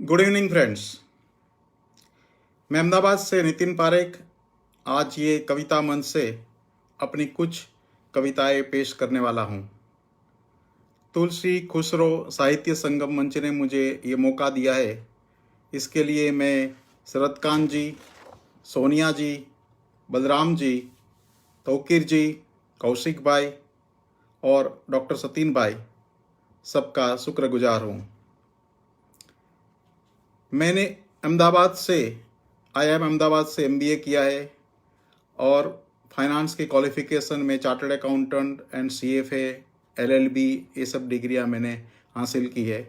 Good evening friends. मैं अहमदाबाद से नितिन पारेख आज ये कविता मंच से अपनी कुछ कविताएं पेश करने वाला हूँ। तुलसी खुसरो साहित्य संगम मंच ने मुझे ये मौका दिया है, इसके लिए मैं शरदकांत जी, सोनिया जी, बलराम जी, तौकीर जी, कौशिक भाई और डॉक्टर सतीन भाई सबका शुक्रगुजार हूँ। मैंने IIM अहमदाबाद से MBA किया है और फाइनेंस के क्वालिफिकेशन में chartered accountant and CFA, LLB ये सब डिग्रियां मैंने हासिल की है।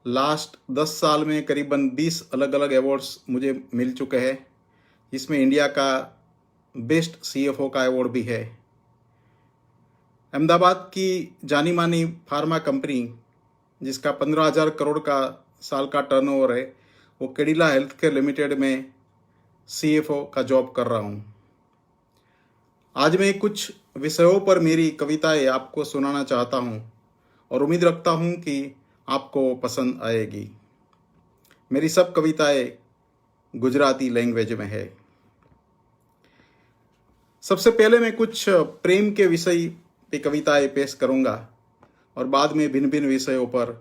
लास्ट 10 साल में करीबन 20 अलग अलग अवार्ड्स मुझे मिल चुके हैं, जिसमें इंडिया का बेस्ट CFO का अवार्ड भी है। अहमदाबाद की जानी मानी फार्मा कंपनी जिसका 15,000 करोड़ का साल का टर्नओवर है, वो कैडिला हेल्थ केयर लिमिटेड में CFO का जॉब कर रहा हूँ। आज मैं कुछ विषयों पर मेरी कविताएं आपको सुनाना चाहता हूँ और उम्मीद रखता हूँ कि आपको पसंद आएगी। मेरी सब कविताएं गुजराती लैंग्वेज में है। सबसे पहले मैं कुछ प्रेम के विषय पे कविताएं पेश करूँगा और बाद में भिन्न भिन्न विषयों पर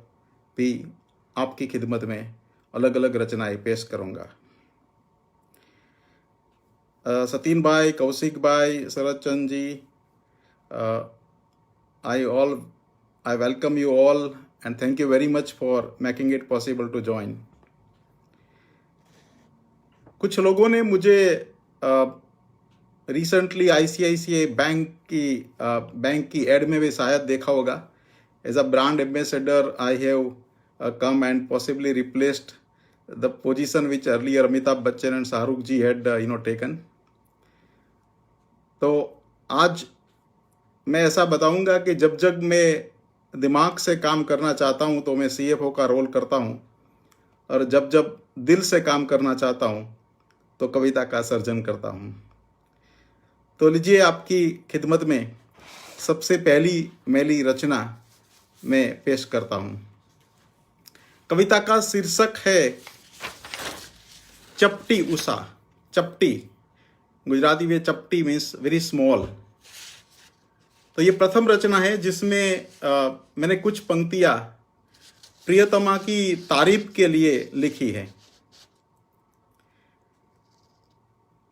भी आपकी खिदमत में अलग अलग रचनाएं पेश करूँगा। सतीन भाई, कौशिक भाई, शरदचंद जी, I welcome you all and thank you very much for making it possible to join. कुछ लोगों ने मुझे रिसेंटली ICICI बैंक की एड में भी शायद देखा होगा। As a brand ambassador I have come and possibly replaced the position which earlier Amitabh Bachchan and Shahrukh ji had taken. तो आज मैं ऐसा बताऊंगा कि जब मैं दिमाग से काम करना चाहता हूं तो मैं CFO का रोल करता हूं, और जब दिल से काम करना चाहता हूं तो कविता का सर्जन करता हूं। तो लीजिए, आपकी खिदमत में सबसे पहली मेरी रचना मैं पेश करता हूं। कविता का शीर्षक है चपटी उषा। चपटी गुजराती में चपटी मीन्स वेरी स्मॉल। तो ये प्रथम रचना है जिसमें मैंने कुछ पंक्तियां प्रियतमा की तारीफ के लिए लिखी है।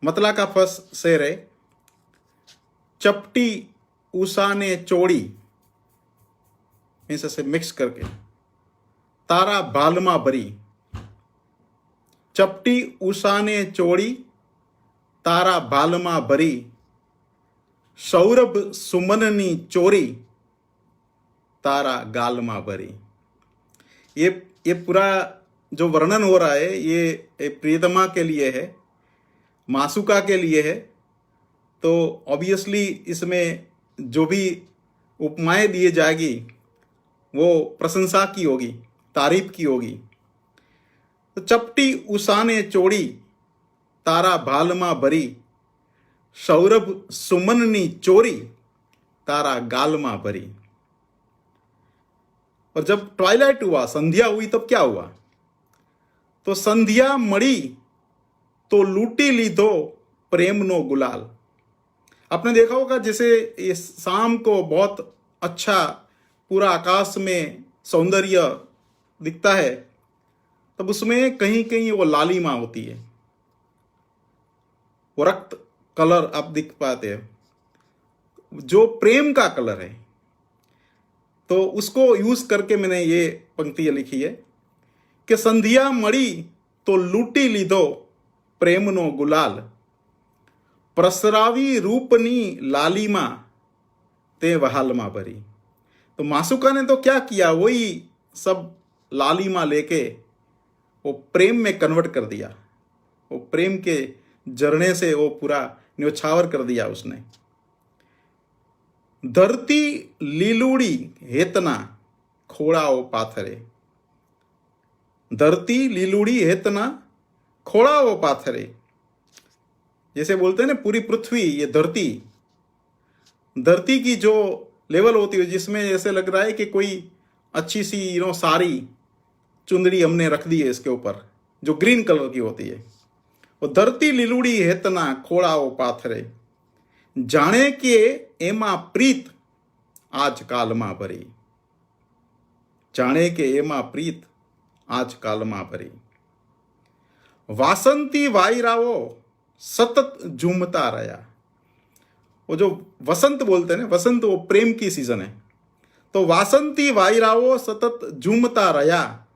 मतला का फर्स्ट शेर है, चपटी उषा ने चोड़ी, मीन्स से मिक्स करके, तारा बालमा भरी। चपटी उषा ने चोड़ी, तारा बालमा भरी, सौरभ सुमननी चोरी, तारा गालमा भरी। ये पूरा जो वर्णन हो रहा है ये प्रियतमा के लिए है, मासूका के लिए है। तो ऑब्वियसली इसमें जो भी उपमाएं दिए जाएगी वो प्रशंसा की होगी, तारीफ की होगी। तो चपटी उषा ने चोड़ी, तारा भालमा भरी, सौरभ सुमननी चोरी, तारा गालमा भरी। और जब ट्वाइलाइट हुआ, संध्या हुई, तब क्या हुआ? तो संध्या मड़ी तो लूटी लीधो प्रेम नो गुलाल। आपने देखा होगा जैसे ये शाम को बहुत अच्छा पूरा आकाश में सौंदर्य दिखता है, तब उसमें कहीं कहीं वो लालिमा होती है, वो रक्त कलर आप दिख पाते हैं, जो प्रेम का कलर है। तो उसको यूज करके मैंने ये पंक्ति लिखी है कि संध्या मड़ी तो लूटी लीधो प्रेम नो गुलाल, प्रसरावी रूपनी लालिमा ते वहालमा भरी। तो मासूका ने तो क्या किया, वही सब लालिमा लेके वो प्रेम में कन्वर्ट कर दिया। वो प्रेम के झरने से वो पूरा न्योछावर कर दिया उसने। धरती लीलूड़ी हेतना खोड़ाओ पाथरे। धरती लीलूड़ी हेतना खोड़ाओ पाथरे। जैसे बोलते हैं ना, पूरी पृथ्वी, ये धरती की जो लेवल होती है, जिसमें ऐसे लग रहा है कि कोई अच्छी सी सारी चुंदड़ी हमने रख दी है इसके ऊपर, जो ग्रीन कलर की होती है। वो धरती लीलूड़ी हेतना खोड़ाओ पाथरे, जाने के एमा प्रीत आज कालमा भरी। जाने के एमा प्रीत आज कालमा भरी। वासंती वायराओ सतत झूमता रहा। वो जो वसंत बोलते हैं ना, वसंत वो प्रेम की सीजन है। तो वासंती वायराओ सतत झूमता रहा,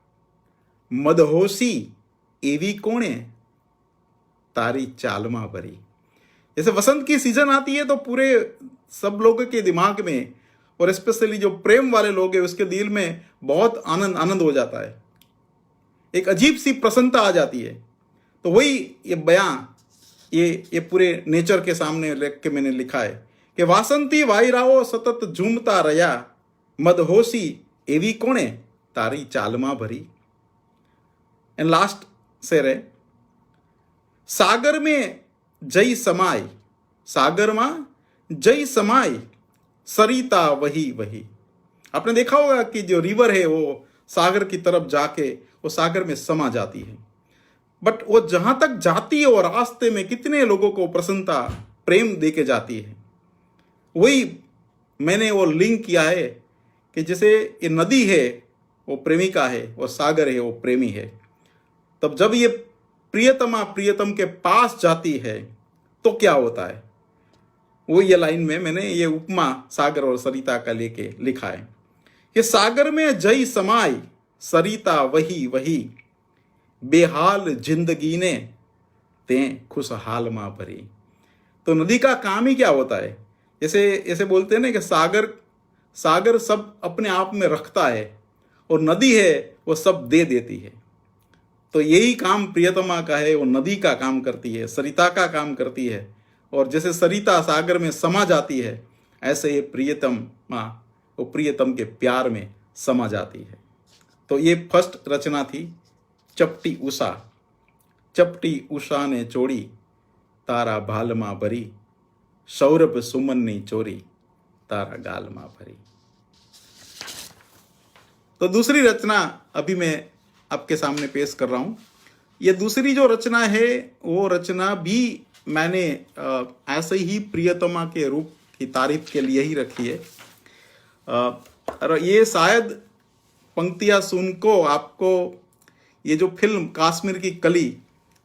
मदहोशी एवी कोणे तारी चालमा भरी। जैसे वसंत की सीजन आती है तो पूरे सब लोगों के दिमाग में, और स्पेशली जो प्रेम वाले लोग हैं उसके दिल में बहुत आनंद आनंद हो जाता है, एक अजीब सी प्रसन्नता आ जाती है। तो वही ये बयां ये पूरे नेचर के सामने रख के मैंने लिखा है कि वासंती वायराओ सतत झूमता रहा, मदहोशी एवी कोणे तारी चालमा भरी। एंड लास्ट शेर है, सागर में जय समाय, सागर में जय समाय सरिता वही वही। आपने देखा होगा कि जो रिवर है वो सागर की तरफ जाके वो सागर में समा जाती है, बट वो जहां तक जाती है और रास्ते में कितने लोगों को प्रसन्नता प्रेम देके जाती है। वही मैंने वो लिंक किया है कि जैसे ये नदी है वो प्रेमिका है और सागर है वो प्रेमी है। तब जब ये प्रियतमा प्रियतम के पास जाती है तो क्या होता है, वो ये लाइन में मैंने ये उपमा सागर और सरिता का लेके लिखा है कि सागर में जय समाय सरिता वही वही, बेहाल जिंदगी ने ते खुशहाल मां भरी। तो नदी का काम ही क्या होता है, जैसे ऐसे बोलते हैं ना कि सागर सब अपने आप में रखता है और नदी है वो सब दे देती है। तो यही काम प्रियतमा का है, वो नदी का काम करती है, सरिता का काम करती है। और जैसे सरिता सागर में समा जाती है, ऐसे ये प्रियतमा वो प्रियतम के प्यार में समा जाती है। तो ये फर्स्ट रचना थी चपटी उषा। चपटी उषा ने चोड़ी तारा भालमा भरी, सौरभ सुमन ने चोरी तारा गालमा भरी। तो दूसरी रचना अभी मैं आपके सामने पेश कर रहा हूं। ये दूसरी जो रचना है वो रचना भी मैंने ऐसे ही प्रियतमा के रूप की तारीफ के लिए ही रखी है। और ये शायद पंक्तियां सुन को आपको ये जो फिल्म काश्मीर की कली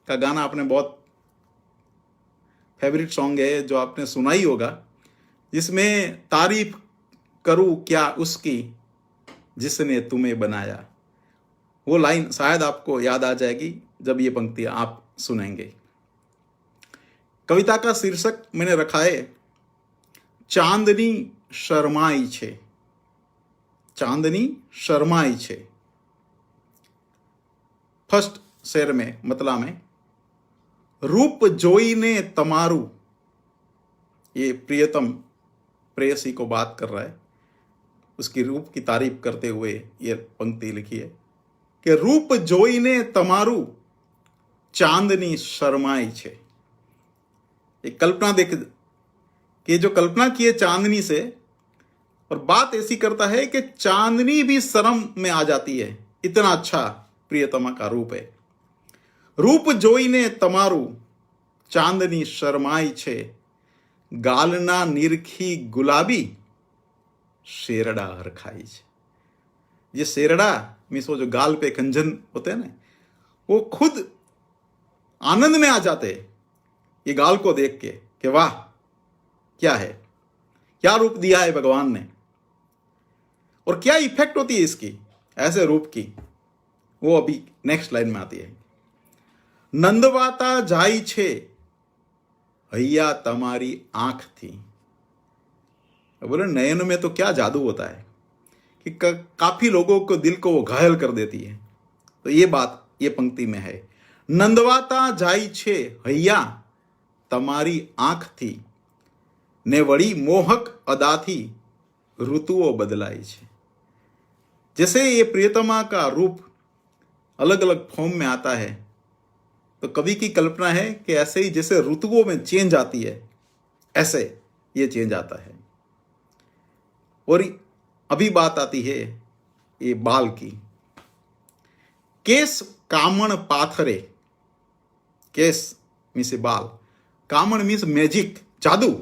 का गाना आपने बहुत फेवरेट सॉन्ग है जो आपने सुना ही होगा, जिसमें तारीफ करूं क्या उसकी जिसने तुम्हें बनाया। वो लाइन शायद आपको याद आ जाएगी जब ये पंक्तियां आप सुनेंगे। कविता का शीर्षक मैंने रखा है चांदनी शर्माई छे। चांदनी शर्माई छे। फर्स्ट शेर में मतला में, रूप जोई ने तमारू। ये प्रियतम प्रेयसी को बात कर रहा है, उसकी रूप की तारीफ करते हुए ये पंक्ति लिखी है कि रूप जोई ने तमारू चांदनी शर्माई छे। एक कल्पना देख कि जो कल्पना की है चांदनी से, और बात ऐसी करता है कि चांदनी भी शर्म में आ जाती है, इतना अच्छा प्रियतमा का रूप है। रूप जोई ने तमारू चांदनी शर्माई छे, गालना निरखी गुलाबी शेरड़ा हरखाई छे। ये शेरड़ा मीन्स वो जो गाल पे कंजन होते हैं ना, वो खुद आनंद में आ जाते हैं ये गाल को देख के कि वाह क्या है, क्या रूप दिया है भगवान ने, और क्या इफेक्ट होती है इसकी ऐसे रूप की, वो अभी नेक्स्ट लाइन में आती है। नंदवाता जाई छे हैया तमारी आंख थी। बोले नयन में तो क्या जादू होता है कि काफी लोगों को दिल को वो घायल कर देती है। तो ये बात ये पंक्ति में है, नंदवाता जाई छे हैया तमारी आंख थी, ने वड़ी मोहक अदा थी ऋतुओं बदलाई छे। जैसे ये प्रियतमा का रूप अलग अलग फॉर्म में आता है, तो कवि की कल्पना है कि ऐसे ही जैसे ऋतुओं में चेंज आती है, ऐसे ये चेंज आता है। और अभी बात आती है ये बाल की केस कामण पाथरे, केस मीन्स बाल, कामण मीन्स मैजिक, जादू,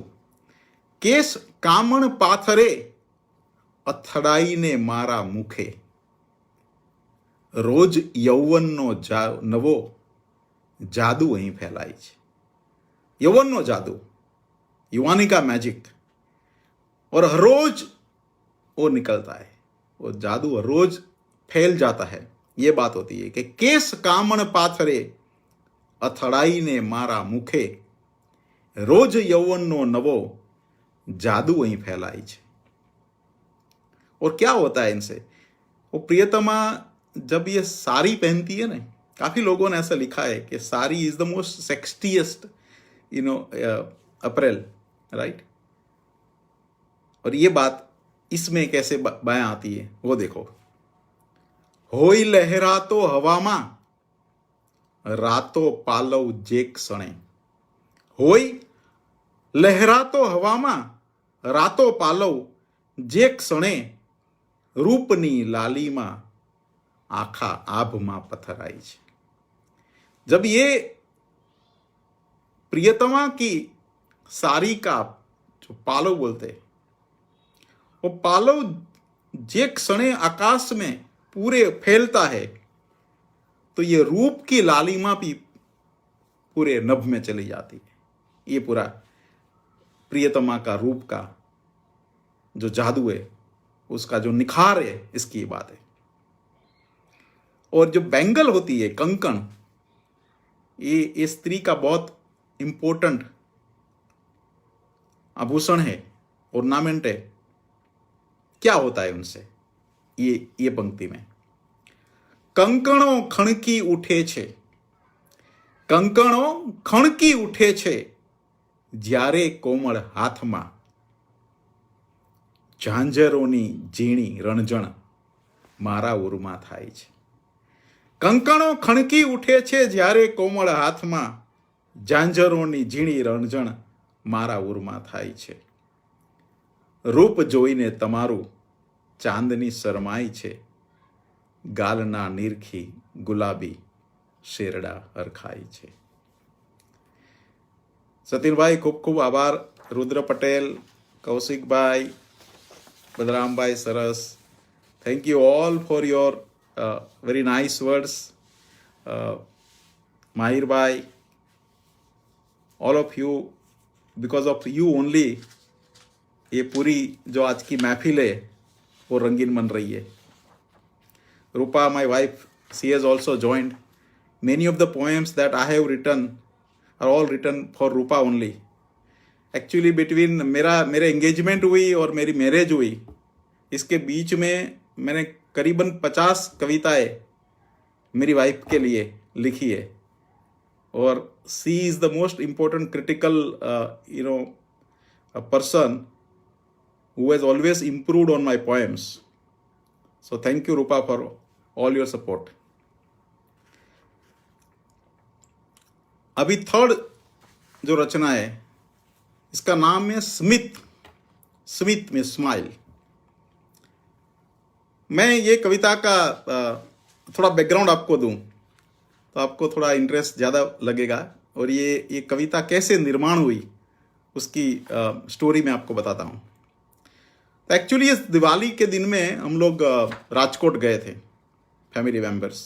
केस कामण पाथरे અથડાઈને મારા મુખે, રોજ યૌવનનો નવો જાદू અહીં ફેલાય છે. यौवनो जादू, युवानी का मैजिक, और हर रोज वो निकलता है, वो जादू हर रोज फैल जाता है. ये बात होती है कि केस कामण पाथरे અથડાઈ ने मारा मुखे, रोज यौवनो नवो जादू वहीं फैलाई छे. और क्या होता है इनसे, वो प्रियतमा जब ये साड़ी पहनती है ना, काफी लोगों ने ऐसा लिखा है कि sari is the most sexiest apparel, right. और ये बात इसमें कैसे बयां आती है वो देखो. होई लहरातो हवामा, रातो पालव जे क्षणे. होई लहरातो हवामा, रातो पालव जे क्षणे, रूपनी लालीमा आखा आभमा पथराई छे. जब ये प्रियतमा की साड़ी का जो पालव बोलते हैं, वो पालव जे क्षणे आकाश में पूरे फैलता है, तो ये रूप की लालिमा भी पूरे नभ में चली जाती है. ये पूरा प्रियतमा का रूप का जो जादू है, उसका जो निखार है, इसकी बात है. और जो बैंगल होती है, कंकण, ये स्त्री का बहुत इंपॉर्टेंट आभूषण है, ऑर्नामेंट है. क्या होता है उनसे, ये पंक्ति में, कंकणो खणकी उठे छे, कंकणो खणकी उठे छे, જ્યારે કોમળ હાથમાં ઝાંઝરોની ઝીણી રણજણ મારા ઉરમાં થાય છે. કંકણો ખણકી ઉઠે છે જ્યારે કોમળ હાથમાં ઝાંઝરોની ઝીણી રણજણ મારા ઉરમાં થાય છે. રૂપ જોઈને તમારું ચાંદની શરમાઈ છે, ગાલના નીરખી ગુલાબી શેરડા હરખાઈ છે. સતીનભાઈ ખૂબ ખૂબ આભાર. રુદ્ર પટેલ, કૌશિકભાઈ, બલરામભાઈ સરસ. Thank you all for your very nice words. Mahirbhai, all of you, because of you only ये पूरी जो आज की महफिल है वो रंगीन बन रही है. Rupa, my wife, she has also joined. Many of the poems that I have written are all written for Rupa only. Actually between मेरे एंगेजमेंट हुई और मेरी मैरिज हुई, इसके बीच में मैंने करीबन 50 कविताएं मेरी वाइफ के लिए लिखी है. और she is the most important critical person who has always improved on my poems. So thank you Rupa for all your support. अभी थर्ड जो रचना है, इसका नाम है स्मित. स्मित में स्माइल. मैं ये कविता का थोड़ा बैकग्राउंड आपको दूं तो आपको थोड़ा इंटरेस्ट ज़्यादा लगेगा. और ये कविता कैसे निर्माण हुई उसकी स्टोरी मैं आपको बताता हूँ. तो एक्चुअली इस दिवाली के दिन में हम लोग राजकोट गए थे, फैमिली मेंबर्स.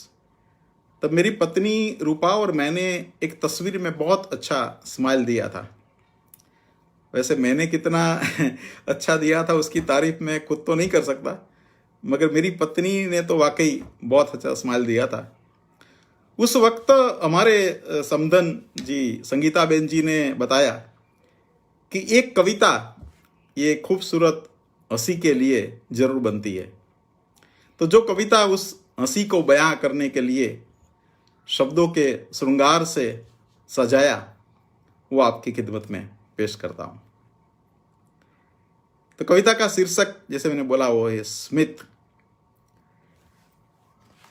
तब मेरी पत्नी रूपा और मैंने एक तस्वीर में बहुत अच्छा स्माइल दिया था. वैसे मैंने कितना अच्छा दिया था उसकी तारीफ मैं खुद तो नहीं कर सकता, मगर मेरी पत्नी ने तो वाकई बहुत अच्छा स्माइल दिया था. उस वक्त हमारे समधन जी, संगीता बेन जी ने बताया कि एक कविता ये खूबसूरत हंसी के लिए जरूर बनती है. तो जो कविता उस हंसी को बयां करने के लिए शब्दों के श्रृंगार से सजाया, वो आपकी खिदमत में पेश करता हूं. तो कविता का शीर्षक जैसे मैंने बोला वो है स्मित.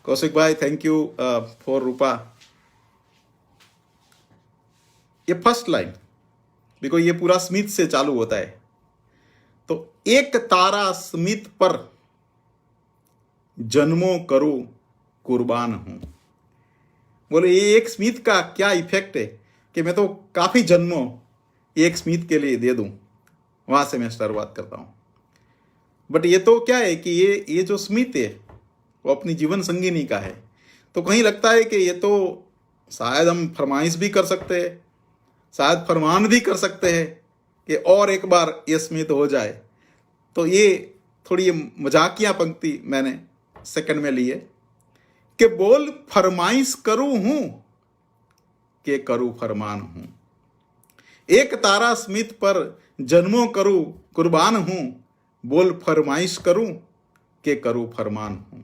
कौशिक भाई, थैंक यू फॉर रूपा. ये फर्स्ट लाइन, बिकॉज ये पूरा स्मित से चालू होता है. तो एक तारा स्मित पर जन्मों करूं कुर्बान हूं. बोले ये एक स्मित का क्या इफेक्ट है कि मैं तो काफी जन्मों एक स्मित के लिए दे दूं। वहां से मैं शुरुआत करता हूं। बट ये तो क्या है कि ये जो स्मित है वो अपनी जीवन संगिनी का है। तो कहीं लगता है कि ये तो शायद हम फरमाइश भी कर सकते हैं, शायद फरमान भी कर सकते हैं कि और एक बार ये स्मित हो जाए। तो ये थोड़ी ये मजाकिया पंक्ति मैंने सेकंड में ली है कि बोल फरमाइश करूं हूं कि करूं फरमान हूं। एक तारा स्मित पर जन्मों करूं कुर्बान हूं। बोल फरमाइश करूं कि करूं फरमान हूं।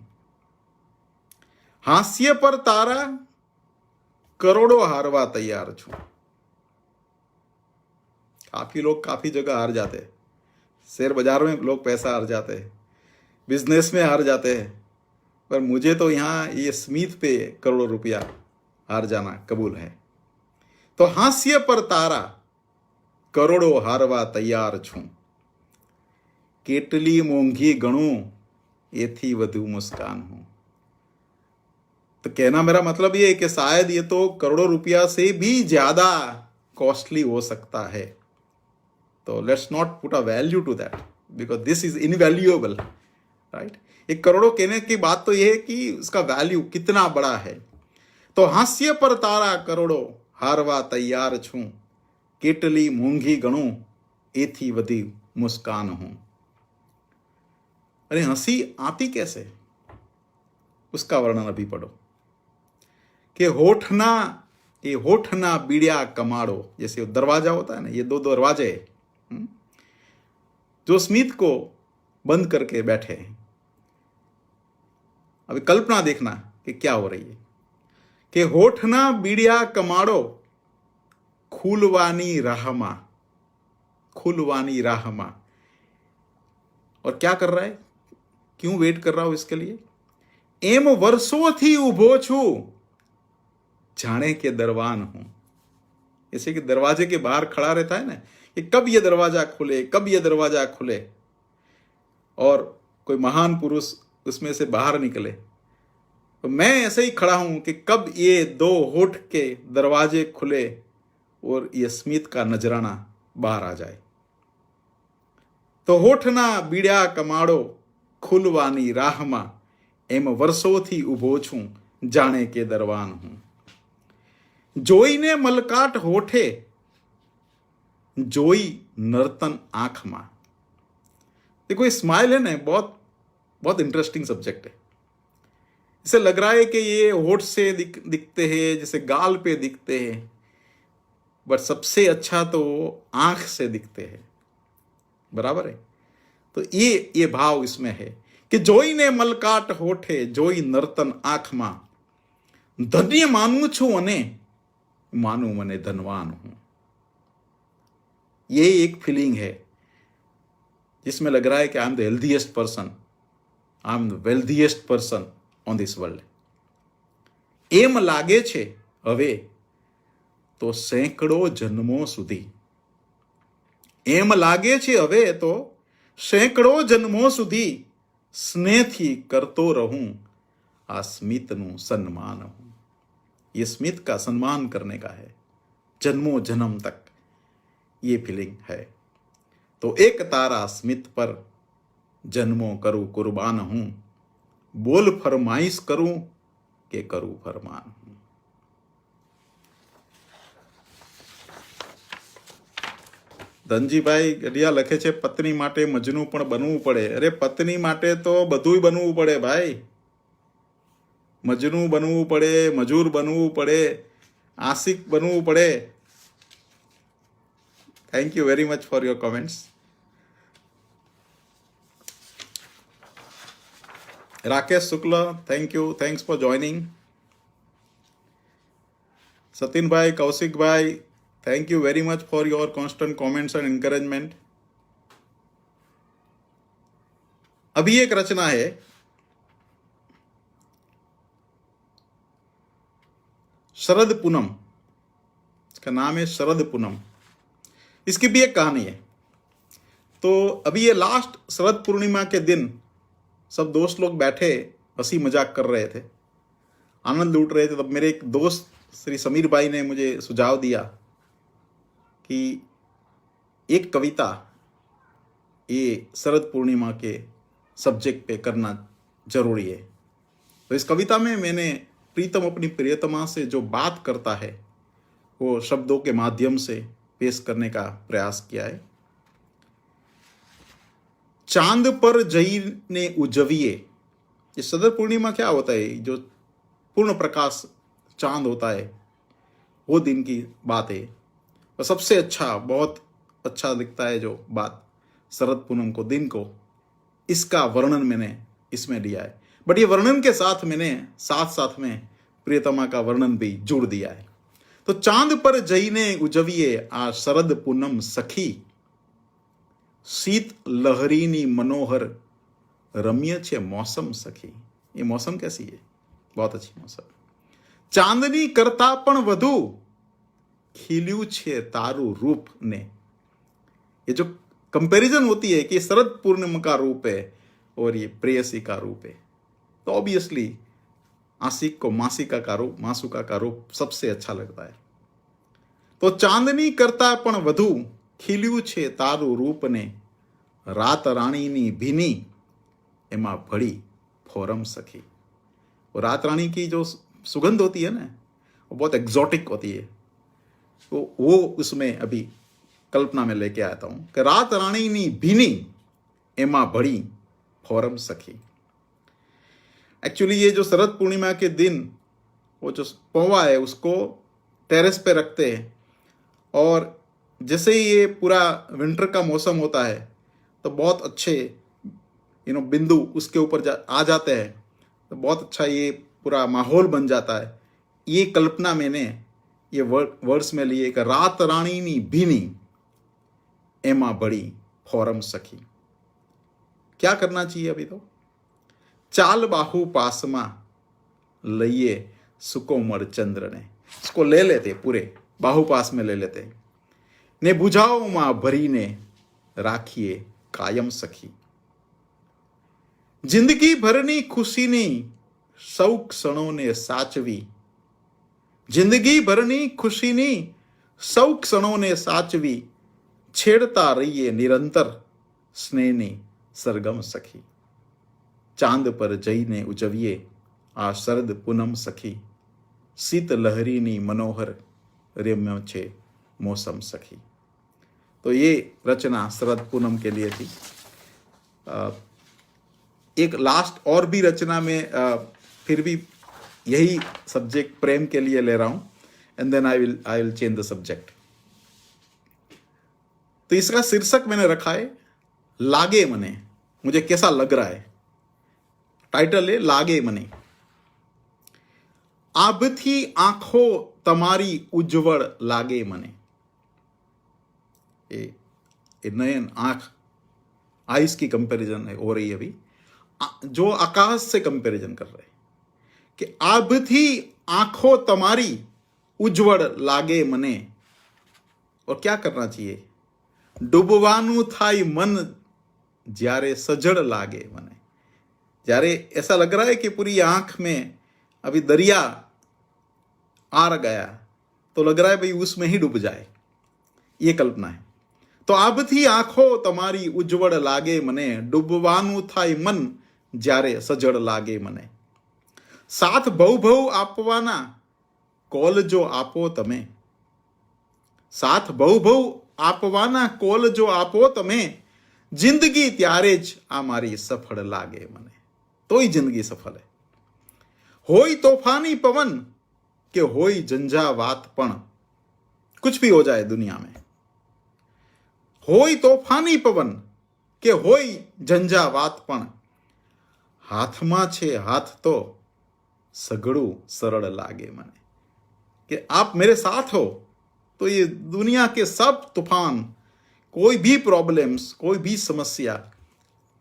हास्य पर तारा करोड़ों हारवा तैयार छू। काफी लोग काफी जगह हार जाते हैं। शेयर बाजार में लोग पैसा हार जाते हैं, बिजनेस में हार जाते हैं, पर मुझे तो यहां ये स्मित पे करोड़ों रुपया हार जाना कबूल है। तो हास्य पर तारा करोड़ों हारवा तैयार छू। केटली मोंघी गणू एथी वधु मुस्कान हूं। तो कहना मेरा मतलब ये है कि शायद ये तो करोड़ों रुपया से भी ज्यादा कॉस्टली हो सकता है। तो let's not put a value to that because this is invaluable, right. एक करोड़ों कहने की बात तो यह है कि उसका वैल्यू कितना बड़ा है। तो हास्य पर तारा करोड़ों हारवा तैयार छू। केटली मूंगी गणू एथी वधी मुस्कान हूं। अरे हंसी आती कैसे, उसका वर्णन अभी पढ़ो कि होठना बीड़िया कमाड़ो। जैसे दरवाजा होता है ना, ये दो दरवाजे जो स्मित को बंद करके बैठे हैं। अभी कल्पना देखना कि क्या हो रही है कि होठना बीड़िया कमाड़ो खुलवानी राहमा। और क्या कर रहा है, क्यों वेट कर रहा हूं इसके लिए। एम वर्षों थी उभो छू जाने के दरवान हूं। जैसे कि दरवाजे के बाहर खड़ा रहता है ना कि कब ये दरवाजा खुले, कब ये दरवाजा खुले, और कोई महान पुरुष उसमें से बाहर निकले। तो मैं ऐसे ही खड़ा हूं कि कब ये दो होठ के दरवाजे खुले और ये स्मित का नजराना बाहर आ जाए। तो होठना बीड़ा कमाड़ो खुलवानी राहमा। एम वर्षों थी उभो छू जाने के दरवान हूं। जोई ने मलकाट होठे जोई नर्तन आंख मा। देखो ये स्माइल है ना, बहुत बहुत इंटरेस्टिंग सब्जेक्ट है। इसे लग रहा है कि ये होठ से दिखते हैं, जैसे गाल पे दिखते हैं, बट सबसे अच्छा तो आंख से दिखते हैं, बराबर है। तो ये भाव इसमें है कि जोई ने मलकाट होठे जोई नर्तन आंख मा। धन्य मानू छू अने मानू मने धनवान हूं। ये एक फीलिंग है जिसमें लग रहा है कि I am the healthiest person, I am the wealthiest person on this world. एम लागे छे हवे तो सैकड़ों जन्मों सुधी। एम लागे छे हवे तो सैकड़ों जन्मों सुधी स्नेहथी करतो रहूं आ स्मितनु सन्मान हूं। ये स्मित का सम्मान करने का है जन्मों जन्म तक, ये फीलिंग है। तो एक तारा स्मित पर जन्मों करूं कुर्बान हूं। बोल फरमाइश करूं के करूं फरमान हूं। ધનજીભાઈ ગઢિયા લખે છે પત્ની માટે મજનુ પણ બનવું પડે। અરે પત્ની માટે તો બધુંય બનવું પડે ભાઈ। મજનુ બનવું પડે, મજૂર બનવું પડે, આશિક બનવું પડે। Thank you very much for your comments. Rakesh Shukla, thank you, thanks for joining. Satinbhai, Kaushikbhai, thank you very much for your constant comments and encouragement। अभी एक रचना है शरद पूनम, इसका नाम है शरद पूनम। इसकी भी एक कहानी है। तो अभी ये लास्ट शरद पूर्णिमा के दिन सब दोस्त लोग बैठे हंसी मजाक कर रहे थे। आनंद लूट रहे थे, तब मेरे एक दोस्त श्री समीर भाई ने मुझे सुझाव दिया कि एक कविता ये शरद पूर्णिमा के सब्जेक्ट पे करना जरूरी है। तो इस कविता में मैंने प्रीतम अपनी प्रियतमा से जो बात करता है वो शब्दों के माध्यम से पेश करने का प्रयास किया है। चांद पर जई ने उजविए, ये शरद पूर्णिमा क्या होता है, जो पूर्ण प्रकाश चांद होता है वो दिन की बात है। और सबसे अच्छा, बहुत अच्छा दिखता है जो बात शरद पूनम को, दिन को, इसका वर्णन मैंने इसमें लिया है। बट ये वर्णन के साथ मैंने साथ साथ में प्रियतमा का वर्णन भी जोड़ दिया है। तो चांद पर जईने उजविए आ शरद पूनम सखी, शीत लहरीनी मनोहर रम्य छे मौसम सखी। ये मौसम कैसी है? बहुत अच्छी मौसम। चांदनी करता पण વધુ खिल्यू छे तारू रूप ने। ये जो कंपैरिजन होती है कि शरद पूर्णिमा का रूप है और ये प्रेयसी का रूप है, तो ऑब्वियसली आशिक को मासिका का रूप, मासुका का रूप सबसे अच्छा लगता है। तो चांदनी करता पण વધુ खिल्यू छे तारू रूप ने, रात रानी नी भीनी एमा भड़ी फोरम सखी। और रात रानी की जो सुगंध होती है ना, वो बहुत एग्जॉटिक होती है। तो वो उसमें अभी कल्पना में लेके आता हूं कि रात रानी नी भीनी एमा भड़ी फोरम सखी। एक्चुअली ये जो शरद पूर्णिमा के दिन वो जो पौवा है उसको टेरेस पे रखते हैं, और जैसे ही ये पूरा विंटर का मौसम होता है तो बहुत अच्छे बिंदु उसके ऊपर आ जाते हैं, तो बहुत अच्छा ये पूरा माहौल बन जाता है। ये कल्पना मैंने ये वर्ड्स में लिए कि रात रानी नी भीनी एमा बड़ी फोरम सखी। क्या करना चाहिए अभी? तो चाल बाहु पासमा लइए सुकोमर चंद्र ने, इसको ले लेते, पूरे बाहु पास में ले लेते, ने बुझाओ मां भरी ने राखिए कायम सखी। जिंदगी भरनी खुशीनी सौ क्षणों ने साचवी, जिंदगी भरनी खुशीनी सौ क्षणों ने साचवी, छेड़ता रहिए निरंतर स्नेहनी सरगम सखी। चांद पर जईने उजविए आ शरद पूनम सखी, शीत लहरीनी मनोहर रम्य छे मौसम सखी। तो ये रचना शरद पूनम के लिए थी। एक लास्ट और भी रचना में फिर भी यही सब्जेक्ट प्रेम के लिए ले रहा हूं, and then I will change the subject. तो इसका शीर्षक मैंने रखा है लागे मने, मुझे कैसा लग रहा है। टाइटल है लागे मने। आभथी आंखो तमारी उज्जवल लागे मने। ये नयन, आंख, आइस की कंपैरिजन है हो रही है अभी, जो आकाश से कंपैरिजन कर रहे हैं कि आभथी आंखो तमारी उज्जवल लागे मने। और क्या करना चाहिए? डूबवानु थाई मन જ્યારે सजड़ लागे मने। જ્યારે ऐसा लग रहा है कि पूरी आंख में अभी दरिया आ गया, तो लग रहा है भाई उसमें ही डूब जाए, ये कल्पना है। तो आभथी आंखो तमारी उज्जवल लागे मने, डूबवानु थाई मन જ્યારે सजड़ लागे मने। साथ भव भव आपवाना कोल जो आपो तमे, साथ भव भव आपवाना कोल जो आपो तमे, जिंदगी त्यारे ज आ मारी सफल लागे मने। तो ही जिंदगी सफल है। होई तोफानी पवन के होई झंझावात पण, कुछ भी हो जाए दुनिया में, होई तोफानी पवन के होई झंझावात पण, हाथमा छे हाथ तो सगड़ू सरल लागे मने। कि आप मेरे साथ हो तो ये दुनिया के सब तूफान, कोई भी प्रॉब्लम्स, कोई भी समस्या,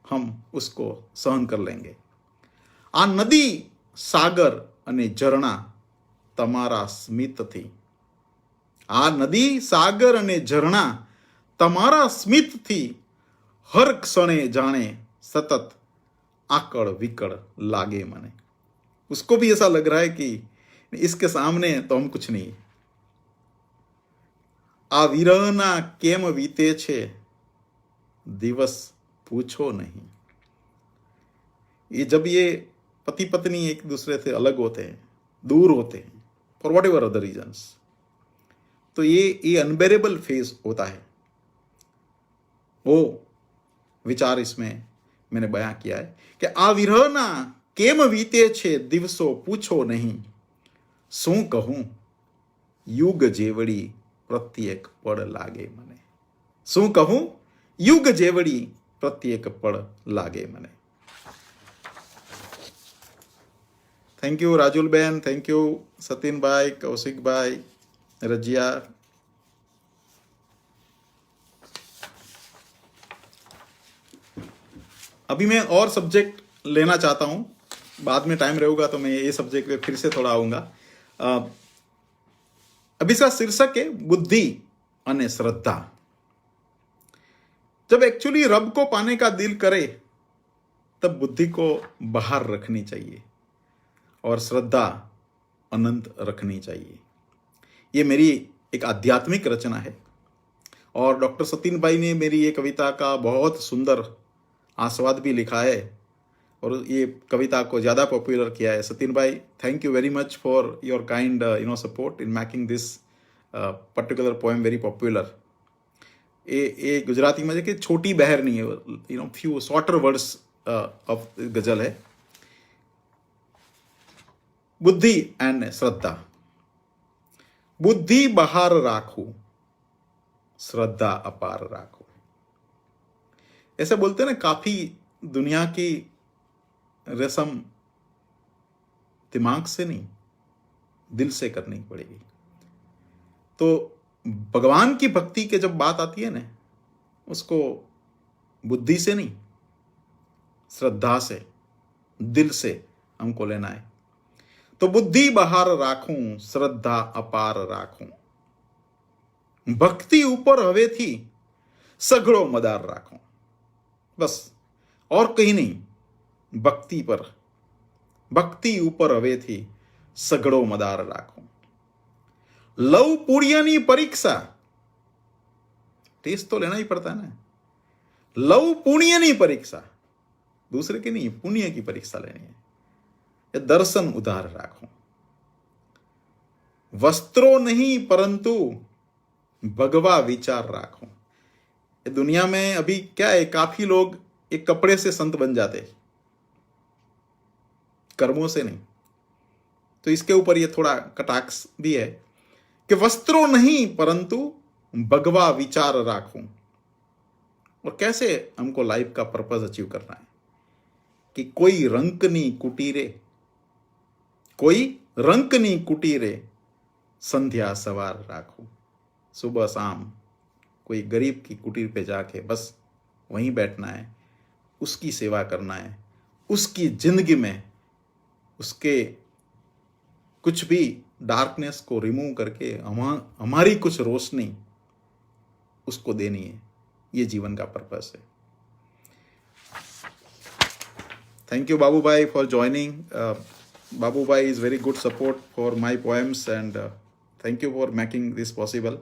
हम उसको सहन कर लेंगे। आ नदी सागर अने झरना तमारा स्मित थी, आ नदी सागर अने झरना तमारा स्मित थी, हर क्षणे जाने सतत आकड़ विकड़ लागे मने। उसको भी ऐसा लग रहा है कि इसके सामने तो हम कुछ नहीं। आ विरहना केम वीते छे दिवस पूछो नहीं। ये जब ये पति पत्नी एक दूसरे से अलग होते हैं, दूर होते हैं, for whatever other reasons, तो ये अनबेरेबल फेज होता है। वो विचार इसमें मैंने बयां किया है कि आ विरहना केम वीते छे दिवसो पूछो नहीं, શું કહું યુગ જેવડી પ્રત્યેક પળ લાગે મને। શું કહું યુગ જેવડી પ્રત્યેક પળ લાગે મને। Thank you Rajulben, thank you Satinbhai, Kaushikbhai, Razia. अभी मैं और सब्जेक्ट लेना चाहता हूं, बाद में टाइम रहेगा तो मैं ये सब्जेक्ट पे फिर से थोड़ा आऊंगा। अभी इसका शीर्षक है बुद्धि अने श्रद्धा। जब एक्चुअली रब को पाने का दिल करे तब बुद्धि को बाहर रखनी चाहिए और श्रद्धा अनंत रखनी चाहिए। ये मेरी एक आध्यात्मिक रचना है और डॉक्टर सतीन भाई ने मेरी ये कविता का बहुत सुंदर आस्वाद भी लिखा है और ये कविता को ज़्यादा पॉपुलर किया है। सतीन भाई, thank you very much for your kind support in making this particular poem very popular. ये गुजराती में कि छोटी बहर नहीं है, फ्यू शॉर्टर वर्ड्स ऑफ गजल है। बुद्धि एंड श्रद्धा। बुद्धि बहार राखू, श्रद्धा अपार राखू। ऐसे बोलते हैं ना, काफी दुनिया की रस्म दिमाग से नहीं दिल से करनी पड़ेगी। तो भगवान की भक्ति के जब बात आती है ना, उसको बुद्धि से नहीं श्रद्धा से, दिल से हमको लेना है। तो बुद्धि बहार राखूं, श्रद्धा अपार राखूं, भक्ति ऊपर हवे थी सघड़ो मदार राखूं। बस और कहीं नहीं, भक्ति पर, भक्ति ऊपर हवे थी सघड़ो मदार राखूं। लव पुण्यनी परीक्षा, टेस्ट तो लेना ही पड़ता है ना। लव पुण्यनी परीक्षा, दूसरे की नहीं, पुण्य की परीक्षा लेनी है। दर्शन उधार राखूं। वस्त्रों नहीं परंतु भगवा विचार राखूं। दुनिया में अभी क्या है, काफी लोग एक कपड़े से संत बन जाते, कर्मों से नहीं। तो इसके ऊपर ये थोड़ा कटाक्ष भी है कि वस्त्रों नहीं परंतु भगवा विचार राखूं। और कैसे हमको लाइफ का पर्पस अचीव करना है कि कोई रंकनी कुटीरे, कोई रंकनी कुटीरे संध्या सवार राखूं। सुबह शाम कोई गरीब की कुटीर पे जाके बस वहीं बैठना है, उसकी सेवा करना है, उसकी जिंदगी में उसके कुछ भी डार्कनेस को रिमूव करके हमारी कुछ रोशनी उसको देनी है। ये जीवन का पर्पस है। थैंक यू बाबू भाई for joining. Babu bhai is very good support for my poems and thank you for making this possible.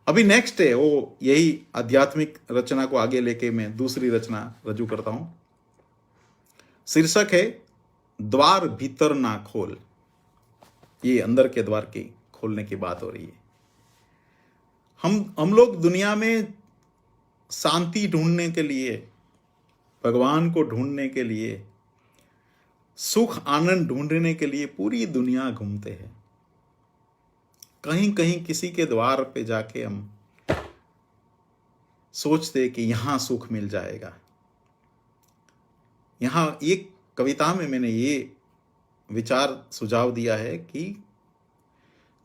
अभी नेक्स्ट है वो, यही आध्यात्मिक रचना को आगे लेके मैं दूसरी रचना रजू करता हूं। शीर्षक है द्वार भीतर ना खोल। ये अंदर के द्वार की खोलने की बात हो रही है। हम लोग दुनिया में शांति ढूंढने के लिए, भगवान को ढूंढने के लिए, सुख आनंद ढूंढने के लिए पूरी दुनिया घूमते हैं। कहीं कहीं किसी के द्वार पे जाके हम सोचते कि यहां सुख मिल जाएगा। यहां एक कविता में मैंने ये विचार सुझाव दिया है कि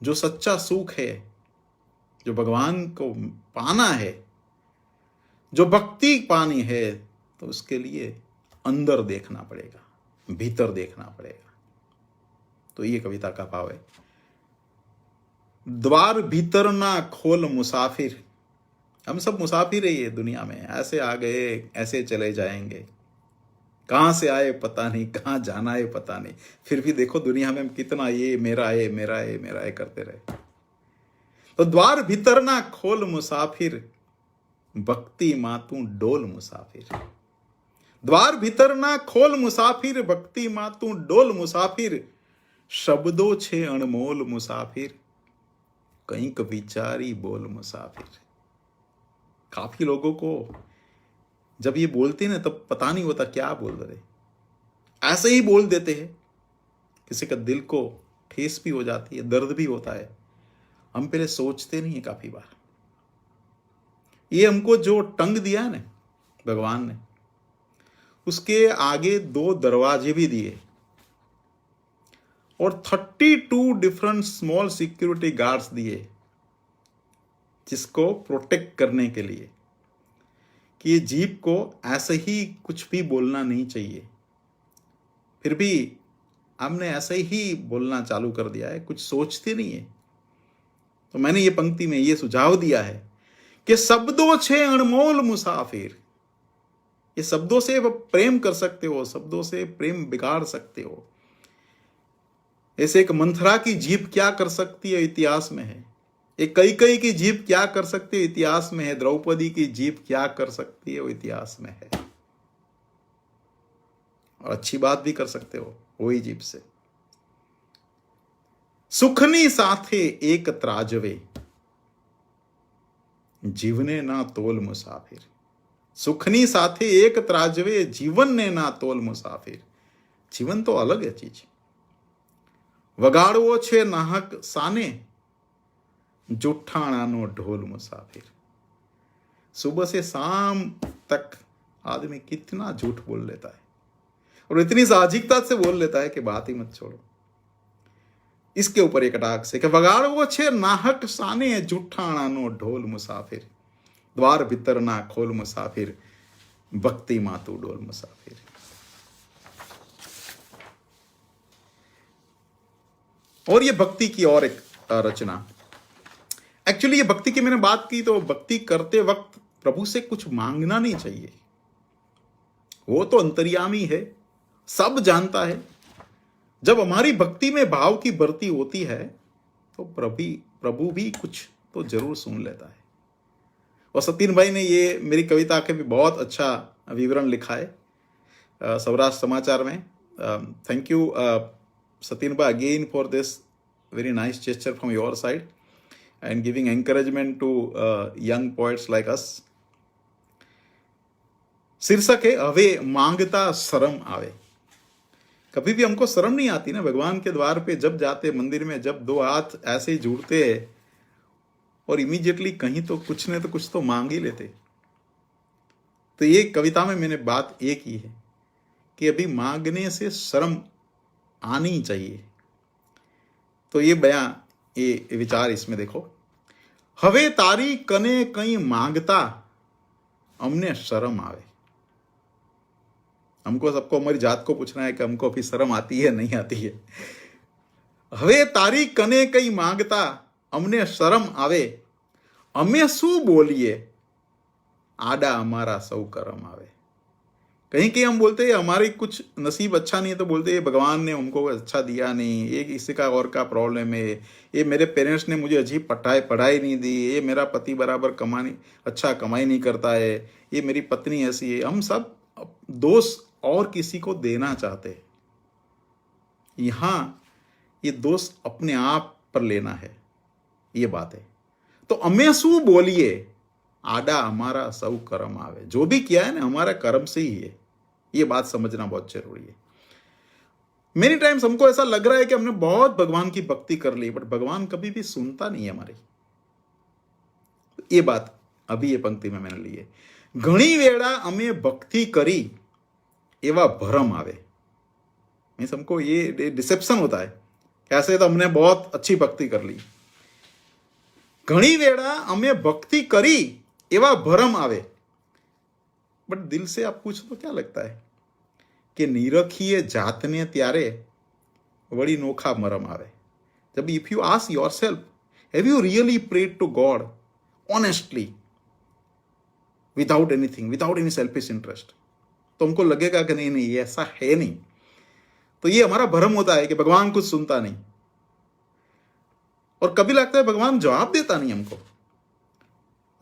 जो सच्चा सुख है, जो भगवान को पाना है, जो भक्ति पानी है, तो उसके लिए अंदर देखना पड़ेगा, भीतर देखना पड़ेगा। तो ये कविता का भाव है। द्वार भीतर ना खोल मुसाफिर। हम सब मुसाफिर है ये दुनिया में, ऐसे आ गए ऐसे चले जाएंगे। कहाँ से आए पता नहीं, कहाँ जाना है पता नहीं, फिर भी देखो दुनिया में हम कितना ये मेरा है मेरा है मेरा है करते रहे। तो द्वार भीतर ना खोल मुसाफिर, भक्ति मातू डोल मुसाफिर। द्वार भीतर ना खोल मुसाफिर, भक्ति मातू डोल मुसाफिर। शब्दों छे अनमोल मुसाफिर, कंईक विचारी बोल मुसाफिर। काफी लोगों को जब ये बोलते हैं ना तब पता नहीं होता क्या बोल रहे, ऐसे ही बोल देते हैं। किसी का दिल को ठेस भी हो जाती है, दर्द भी होता है, हम पहले सोचते नहीं है काफी बार। ये हमको जो टंग दिया है ना भगवान ने, उसके आगे 2 दरवाजे भी दिए और 32 डिफरेंट स्मॉल सिक्योरिटी गार्ड्स दिए, जिसको प्रोटेक्ट करने के लिए कि ये जीव को ऐसे ही कुछ भी बोलना नहीं चाहिए। फिर भी हमने ऐसे ही बोलना चालू कर दिया है, कुछ सोचते नहीं है। तो मैंने ये पंक्ति में ये सुझाव दिया है कि शब्दों छे अनमोल मुसाफिर। ये शब्दों से प्रेम कर सकते हो, शब्दों से प्रेम बिगाड़ सकते हो। ऐसे एक मंथरा की जीभ क्या कर सकती है इतिहास में है, एक कई की जीभ क्या कर सकती है इतिहास में है, द्रौपदी की जीभ क्या कर सकती है वो इतिहास में है। और अच्छी बात भी कर सकते हो वही जीभ से। सुखनी साथे एक त्राजवे, जीवने ना तोल मुसाफिर। सुखनी साथे एक त्राजवे, जीवन ने ना तोल मुसाफिर। जीवन तो अलग है चीज। वगाड़वो छे नाहक साने, जुठाणानो ढोल मुसाफिर। सुबह से शाम तक आदमी कितना झूठ बोल लेता है और इतनी साहजिकता से बोल लेता है कि बात ही मत छोड़ो। इसके ऊपर एक कटाक्ष से कि वगाड़वो छे नाहक साने, जुठाणानो ढोल मुसाफिर। द्वार भीतर ना खोल मुसाफिर, भक्ति मातू डोल मुसाफिर। और ये भक्ति की और एक रचना। एक्चुअली ये भक्ति की मैंने बात की तो भक्ति करते वक्त प्रभु से कुछ मांगना नहीं चाहिए। वो तो अंतर्यामी है, सब जानता है। जब हमारी भक्ति में भाव की बढ़ती होती है तो प्रभु भी कुछ तो जरूर सुन लेता है। और सतीन भाई ने ये मेरी कविता के भी बहुत अच्छा विवरण लिखा है सौराष्ट्र समाचार में। थैंक यू सतीन भाई again for this very nice gesture from your side and giving encouragement to young poets like us. शीर्षक है हवे मांगता शर्म आवे। कभी भी हमको शर्म नहीं आती ना, भगवान के द्वार पे जब जाते मंदिर में, जब 2 हाथ ऐसे ही जुड़ते हैं और इमीडिएटली कहीं तो कुछ ने तो कुछ तो मांग ही लेते। तो ये कविता में मैंने बात ये की है कि अभी मांगने से शर्म आनी चाहिए। तो ये बयां, ये विचार इसमें देखो। हवे तारी कने कहीं मांगता, हमने शर्म आवे। हमको सबको हमारी जात को पूछना है कि हमको अभी शर्म आती है नहीं आती है। हवे तारी कने कहीं मांगता, हमने शर्म आवे। अमे शू बोलिए, आडा हमारा सौ करम आवे। कहीं कहीं हम बोलते हैं हमारी कुछ नसीब अच्छा नहीं है तो बोलते हैं भगवान ने हमको अच्छा दिया नहीं, ये किसी का और का प्रॉब्लम है, ये मेरे पेरेंट्स ने मुझे अच्छी पढ़ाई नहीं दी, ये मेरा पति बराबर अच्छा कमाई नहीं करता है, ये मेरी पत्नी ऐसी है। हम सब दोष और किसी को देना चाहते हैं। यहाँ ये दोष अपने आप पर लेना है, ये बात है। तो अमे शू बोलिए, आडा हमारा सौ कर्म आवे। जो भी किया है ना हमारा कर्म से ही है, ये बात समझना बहुत जरूरी है। मेनी टाइम्स हमको ऐसा लग रहा है कि हमने बहुत भगवान की भक्ति कर ली, बट भगवान कभी भी सुनता नहीं है हमारी। ये बात अभी ये पंक्ति में मैंने ली है। घणी वेड़ा अमे भक्ति करी, एवा भरम आवे। मीन्स हमको ये डिसेप्शन होता है, कैसे तो हमने बहुत अच्छी भक्ति कर ली। घणी वेड़ा अमे भक्ति करी, एवा भरम आवे। बट दिल से आप पूछो तो क्या लगता है कि निरखिए जातने त्यारे वड़ी नोखा मरम आवे। जब if you ask yourself, have you really prayed to God honestly, without anything, without any selfish interest, तो हमको लगेगा कि नहीं नहीं ये ऐसा है नहीं। तो ये हमारा भ्रम होता है कि भगवान कुछ सुनता नहीं, और कभी लगता है भगवान जवाब देता नहीं हमको।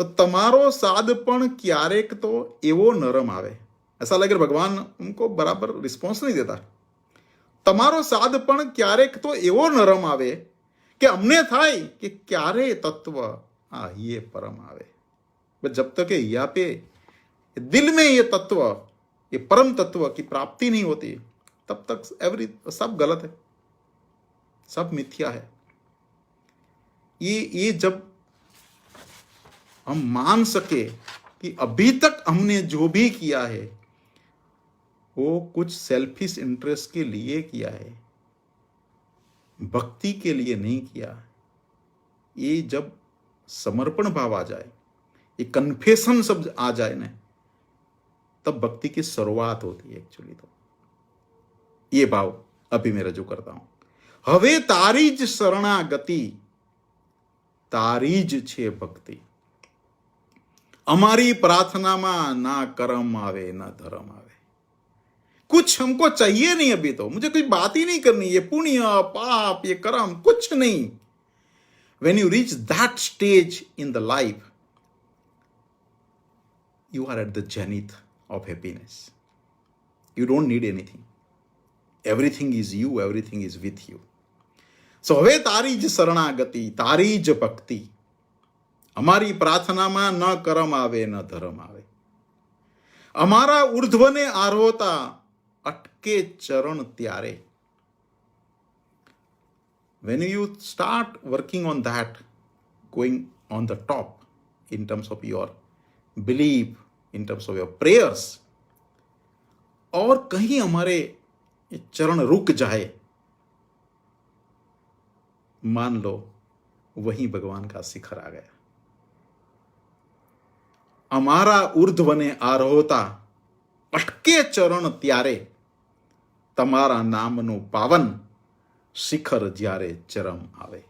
तो तमारो सादपण क्यारेक तो एवो नरम आवे, ऐसा लगे भगवान हमको बराबर रिस्पॉन्स नहीं देता। तमारो सादपण क्यारेक तो एवो नरम आवे कि अमने थाय कि क्यारे तत्व ये परम आवे। बस जब तक यहाँ पे दिल में ये तत्व, ये परम तत्व की प्राप्ति नहीं होती, तब तक सब गलत है, सब मिथ्या है। ये जब हम मान सके कि अभी तक हमने जो भी किया है वो कुछ सेल्फिश इंटरेस्ट के लिए किया है, भक्ति के लिए नहीं किया, ये जब समर्पण भाव आ जाए, ये कन्फेशन शब्द आ जाए ना, तब भक्ति की शुरुआत होती है एक्चुअली। तो ये भाव अभी मैं रजू करता हूं। हवे तारी ज शरणागति, तारी ज छे भक्ति। हमारी प्रार्थना में ना कर्म आवे ना धर्म आवे, कुछ हमको चाहिए नहीं अभी। तो मुझे कोई बात ही नहीं करनी, ये पुण्य पाप ये कर्म कुछ नहीं। When you reach that stage in the life, you are at the zenith of happiness. You don't need anything. Everything is you, everything is with you. So હવે તારી જ શરણાગતિ, તારી જ ભક્તિ। અમારી પ્રાર્થનામાં ન કર્મ આવે ન ધર્મ આવે। અમારા ઉર્ધ્વને આરોહતા અટકે ચરણ ત્યારે। When you start working on that, going on the top in terms of your belief, in terms of your prayers, और कहीं हमारे चरण रुक जाए, मान लो वही भगवान का शिखर आ गया। અમારા ઉર્ધ્વને આરોહતા અટકે ચરણ ત્યારે, તમારા નામનું પાવન शिखर ज्यारे चरम आवे।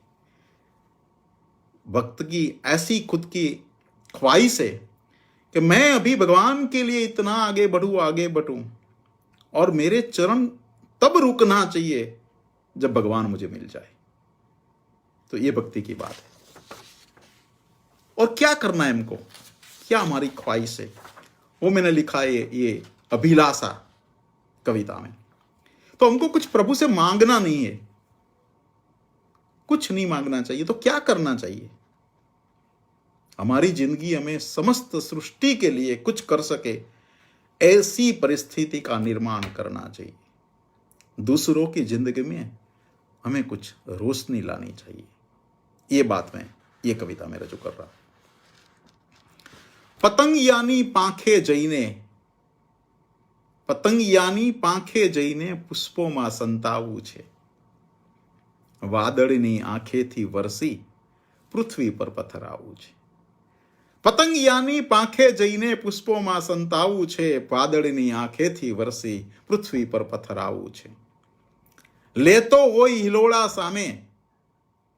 भक्त की ऐसी खुद की ख्वाहिश है कि मैं अभी भगवान के लिए इतना आगे बढ़ूं, और मेरे चरण तब रुकना चाहिए जब भगवान मुझे मिल जाए। तो ये भक्ति की बात है। और क्या करना है हमको, क्या हमारी ख्वाहिश है, वो मैंने लिखा है ये अभिलाषा कविता में। तो हमको कुछ प्रभु से मांगना नहीं है, कुछ नहीं मांगना चाहिए। तो क्या करना चाहिए, हमारी जिंदगी हमें समस्त सृष्टि के लिए कुछ कर सके ऐसी परिस्थिति का निर्माण करना चाहिए। दूसरों की जिंदगी में हमें कुछ रोशनी लानी चाहिए। ये बात मैं ये कविता में रजू कर रहा। पतंगियानी પાંખે જઈને, પતંગિયાની પાંખે જઈને પુષ્પોમાં સંતાવું છે। વાદળની આંખેથી વરસી પૃથ્વી પર પથરાવું છે। પતંગિયાની પાંખે જઈને પુષ્પોમાં સંતાવું છે, વાદળની આંખેથી વરસી પૃથ્વી પર પથરાવું છે। લેતો હોય હિલોળા સામે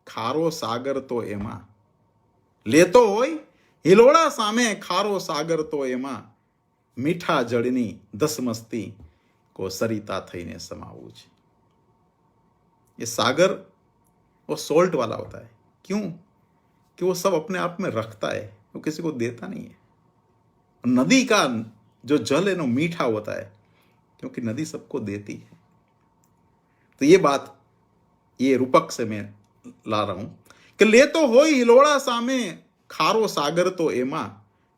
ખારો સાગર તો એમાં, લેતો હોય હિલોળા સામે ખારો સાગર તો એમાં, મીઠા જળની દસમસ્તી को सरिता થઈને સમાવું છે। ये सागर वो सोल्ट वाला होता है। क्यों? कि वो सब अपने आप में रखता है, वो किसी को देता नहीं है। नदी का जो जल है ना मीठा होता है, क्योंकि नदी सबको देती है। तो ये बात ये रूपक से मैं ला रहा हूं कि ले तो हो हिलोड़ा सामे खारो सागर तो एमा,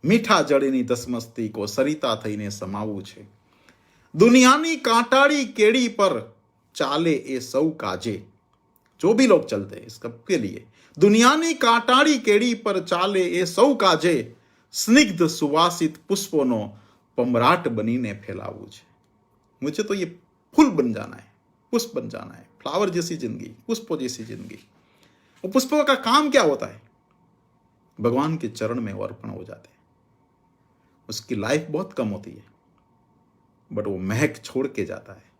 मीठा जड़ीनी दसमस्ती को सरिता थईने समावू छे। दुनियानी कांटाड़ी केड़ी पर चाले ए सौ काजे। जो भी लोग चलते हैं इसका के लिए, दुनियानी कांटाड़ी केड़ी पर चाले ए सौ काजे, स्निग्ध सुवासित पुष्पोनो पमराट बनीने फैलावू छे। मुझे तो ये फूल बन जाना है, पुष्प बन जाना है, फ्लावर जैसी जिंदगी, पुष्पों जैसी जिंदगी। और पुष्पों का काम क्या होता है? भगवान के चरण में अर्पण हो जाते हैं। उसकी लाइफ बहुत कम होती है, बट वो महक छोड़ के जाता है।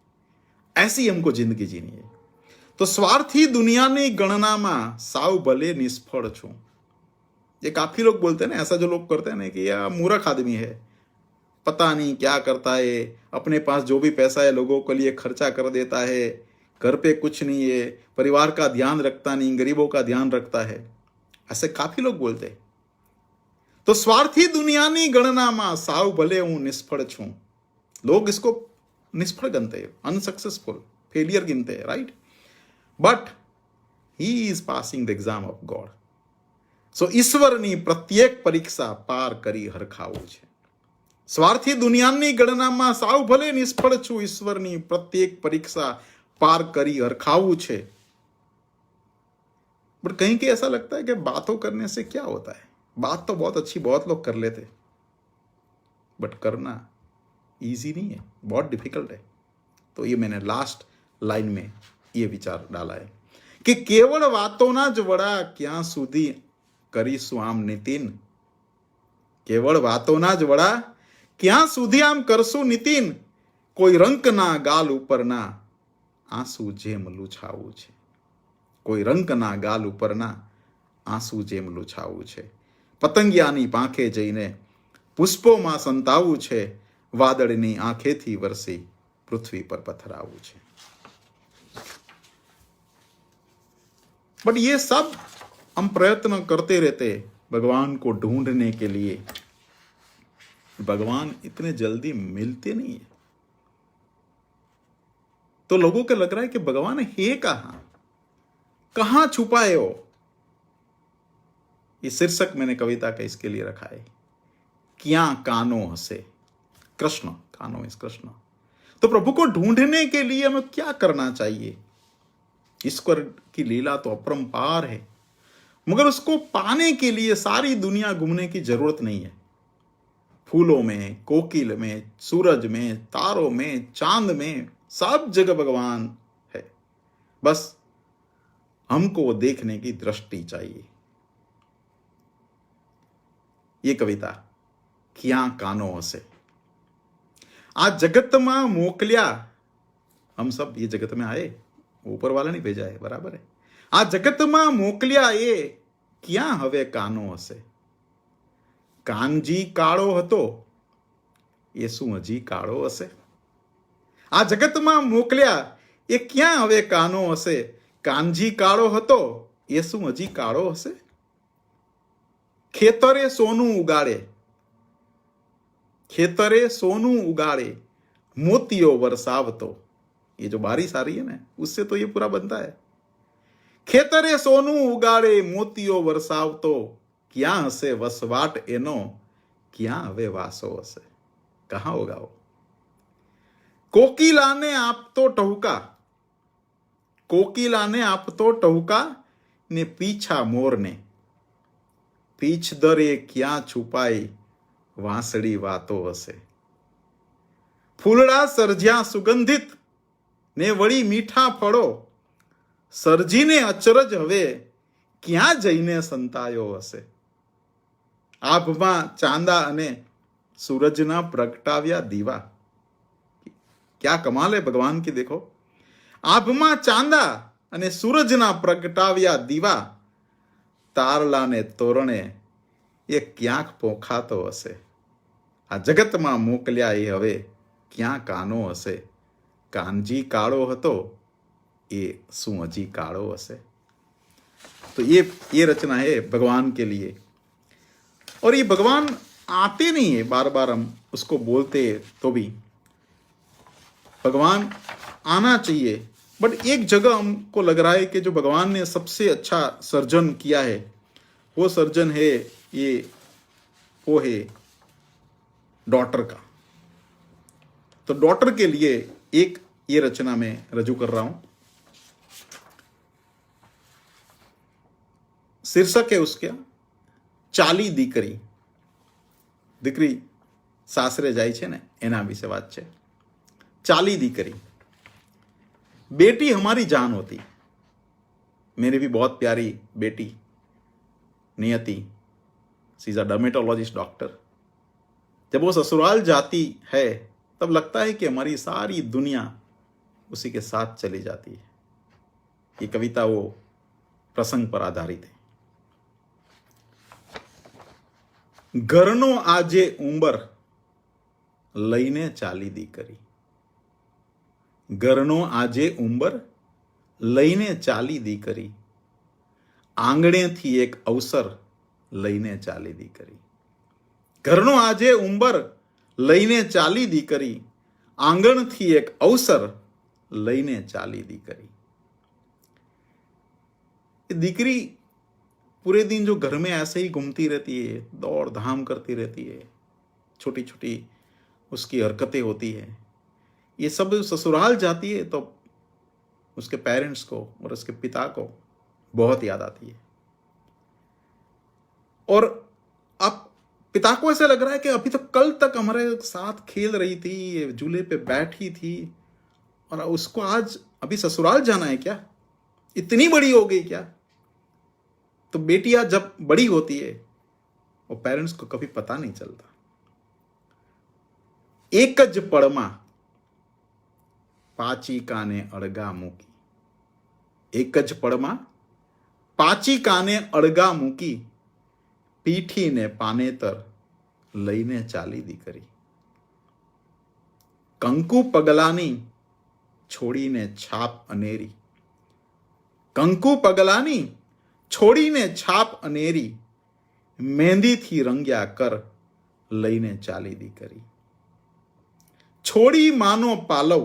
ऐसी हमको जिंदगी जीनी है। तो स्वार्थी दुनिया ने गणना में साव भले निष्फल छू। ये काफी लोग बोलते हैं ना, ऐसा जो लोग करते हैं ना कि यह मूर्ख आदमी है, पता नहीं क्या करता है, अपने पास जो भी पैसा है लोगों के लिए खर्चा कर देता है, घर पे कुछ नहीं है, परिवार का ध्यान रखता नहीं, गरीबों का ध्यान रखता है, ऐसे काफी लोग बोलते हैं। तो स्वार्थी दुनियानी गणनाમાં साव भले हूं निष्फળ छूं, लोग इसको निष्फल गिनते हैं, अनसक्सेसफुल, फेलियर गिनते हैं, right? But he is passing the exam of God. So ઈશ્વરની પ્રત્યેક પરીક્ષા પાર કરી હરખાવું છે. સ્વાર્થી દુનિયાની ગણનામાં સાવ ભલે નિષ્ફળ છું, ઈશ્વરની પ્રત્યેક પરીક્ષા पार करी हरखाવું છે. बट कहीं कहीं ऐसा लगता है कि बातों करने से क्या होता है, बात तो बहुत अच्छी बहुत लोग कर लेते, बट करना इजी नहीं है, बहुत डिफिकल्ट है. तो ये मैंने लास्ट लाइन में ये विचार डाला है कि केवल वातों ज वड़ा क्या सुधी करीशु आम नितिन, केवल वातों ज वड़ा क्या सुधी आम करशु नितिन, कोई रंक ना गाल ऊपर ना आंसू जेम लूछावू छे, कोई रंक ना गाल ऊपर ना आंसू जेम लूछावू छे. पतंगियानी पांखे जईने पुष्पो में संतावू छे, वादळनी आंखेथी वरसी पृथ्वी पर पथरावू छे. बट ये सब हम प्रयत्न करते रहते भगवान को ढूंढने के लिए. भगवान इतने जल्दी मिलते नहीं है. तो लोगों को लग रहा है कि भगवान है कहां, कहां छुपाए हो. ये शीर्षक मैंने कविता का इसके लिए रखा है, क्या कानो हसे. कृष्ण, कानो इस कृष्ण. तो प्रभु को ढूंढने के लिए हमें क्या करना चाहिए. ईश्वर की लीला तो अपरंपार है, मगर उसको पाने के लिए सारी दुनिया घूमने की जरूरत नहीं है. फूलों में, कोकिल में, सूरज में, तारों में, चांद में, सब जगह भगवान है. बस हमको देखने की दृष्टि चाहिए. ये कविता क्या कानो हसे. आज जगत में मोकलिया, हम सब ये जगत में आए, ऊपर वाला नहीं भेजा है, बराबर है. आ जगत में मोकलिया ये क्या हवे कानो हसे. कानजी काळो हतो ये શું હજી કાળો હશે. આ જગતમાં મોકલ્યા એ ક્યાં હવે કાનો હશે. કાનજી કાળો હતો એ શું હજી કાળો હશે. ખેતરે સોનું ઉગાડે, ખેતરે સોનું ઉગાડે મોતીઓ વરસાવતો. ये जो बारिश आ रही है ना, उससे तो ये पूरा बनता है. खेतरे सोनू उगाड़े मोतियो वरसावतो, क्या हसे वसवाट एनो, क्या हवे वासो हसे. कहां होगा वो. कोकिला ने आप तो टहुका, कोकिला ने आप तो टहुका ने पीछा मोर ने, पीछ दरे क्या छुपाई वांसड़ी वातो हसे. फूलड़ा सर्ज्या सुगंधित ने वળી मीठा फळो, सरजीने अचरज हवे क्या जईने संतायो हसे. आभमां चांदा अने सूरजना प्रगटाव्या दीवा. क्या कमाल है भगवान की. देखो, आभमां चांदा अने सूरजना प्रगटाव्या दीवा, तारला ने तोरणे ये क्यांक पोखातो हसे. आ जगत में मोकल्या ए हवे क्या कानो हसे. कानजी काळो हतो ये શું હજી કાળો હશે. तो ये रचना है भगवान के लिए. और ये भगवान आते नहीं है, बार बार हम उसको बोलते तो भी भगवान आना चाहिए. बट एक जगह हमको लग रहा है कि जो भगवान ने सबसे अच्छा सर्जन किया है वो सर्जन है वो है डॉटर का. तो डॉटर के लिए एक ये रचना में रजू कर रहा हूं. शीर्षक है उसका चाली दीकरी. दीकरी सासरे जाय छे ने एना विषे बात छे. चाली दीकरी. बेटी हमारी जान होती. मेरी भी बहुत प्यारी बेटी नियति, she is a dermatologist doctor. जब वो ससुराल जाती है तब लगता है कि हमारी सारी दुनिया उसी के साथ चली जाती है. ये कविता वो प्रसंग पर आधारित है. घरनो आजे उंबर લઈને ચાલી દીકરી. ઘરનો આજે ઉંબર લઈને ચાલી દીકરી. આંગણેથી એક અવસર લઈને ચાલી દીકરી. ઘરનો આજે ઉંબર લઈને ચાલી દીકરી. आंगन थी एक अवसर लईने चाली दीकरी. दीकरी पूरे दिन जो घर में ऐसे ही घूमती रहती है, दौड़ धाम करती रहती है, छोटी छोटी उसकी हरकतें होती है, ये सब ससुराल जाती है तो उसके पेरेंट्स को और उसके पिता को बहुत याद आती है. और अब पिता को ऐसा लग रहा है कि अभी तो कल तक हमारे साथ खेल रही थी, झूले पे बैठी थी, और उसको आज अभी ससुराल जाना है क्या? इतनी बड़ी हो गई क्या? तो बेटियां जब बड़ी होती है वो पेरेंट्स को कभी पता नहीं चलता. एक ज पड़मा पाची काने अड़गा मूकी. एक ज पड़मा पाची काने अड़गा मूकी. पीठी ने पानेतर लईने चाली दीकरी. कंकु पगलानी छोड़ीने छाप अनेरी. कंकु पगलानी छोड़ीने छाप अनेरी. मेहंदी थी रंग्या कर लईने चाली दीकरी. छोड़ी मानो पालव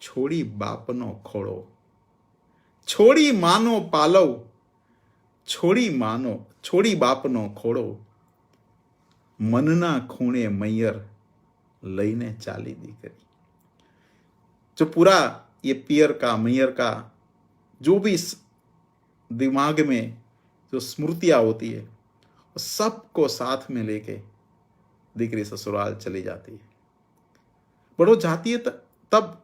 छोड़ी बापनो खोड़ो. छोड़ी मानो पालव छोड़ी बापनो खोड़ो. मनना खूणे मैयर लईने चाली दीकरी. जो पूरा ये पियर का मैयर का जो भी दिमाग में जो स्मृतियां होती है वो सबको साथ में लेके दीकरी ससुराल चली जाती है. बड़ो जाती है तब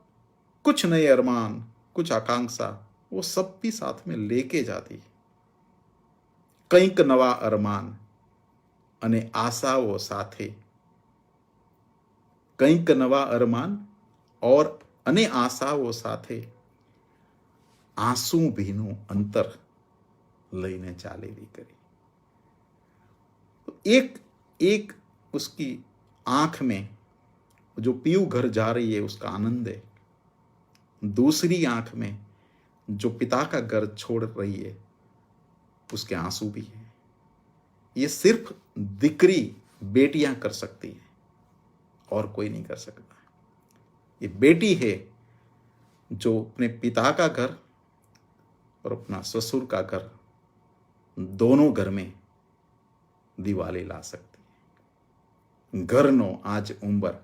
कुछ नए अरमान, कुछ आकांक्षा वो सब भी साथ में लेके जाती है. કંઈક નવા અરમાન અને આશાઓ સાથે. કંઈક નવા અરમાન और અને આશાઓ સાથે આંસુ ભીનું અંતર લઈને ચાલી દીકરી. एक एक उसकी आंख में जो पीयू घर जा रही है उसका आनंद है, दूसरी आंख में जो पिता का घर छोड़ रही है उसके आंसू भी है. ये सिर्फ दिकरी बेटियां कर सकती है और कोई नहीं कर सकता. ये बेटी है जो अपने पिता का घर और अपना ससुर का घर दोनों घर में दिवाली ला सकती है. घरनो आज उंबर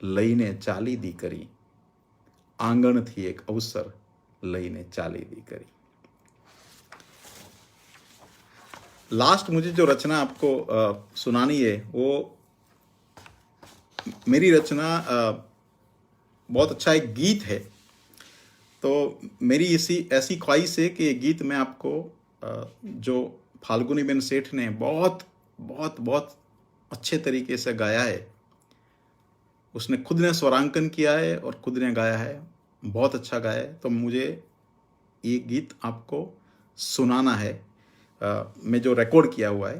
लईने चाली दीकरी. आंगण थी एक अवसर लईने चाली दीकरी. लास्ट मुझे जो रचना आपको सुनानी है वो मेरी रचना बहुत अच्छा एक गीत है. तो मेरी ऐसी ख्वाहिश है कि ये गीत मैं आपको जो फाल्गुनी बेन सेठ ने बहुत बहुत बहुत अच्छे तरीके से गाया है, उसने खुद ने स्वरांकन किया है और खुद ने गाया है, बहुत अच्छा गाया है. तो मुझे ये गीत आपको सुनाना है. मैं जो रिकॉर्ड किया हुआ है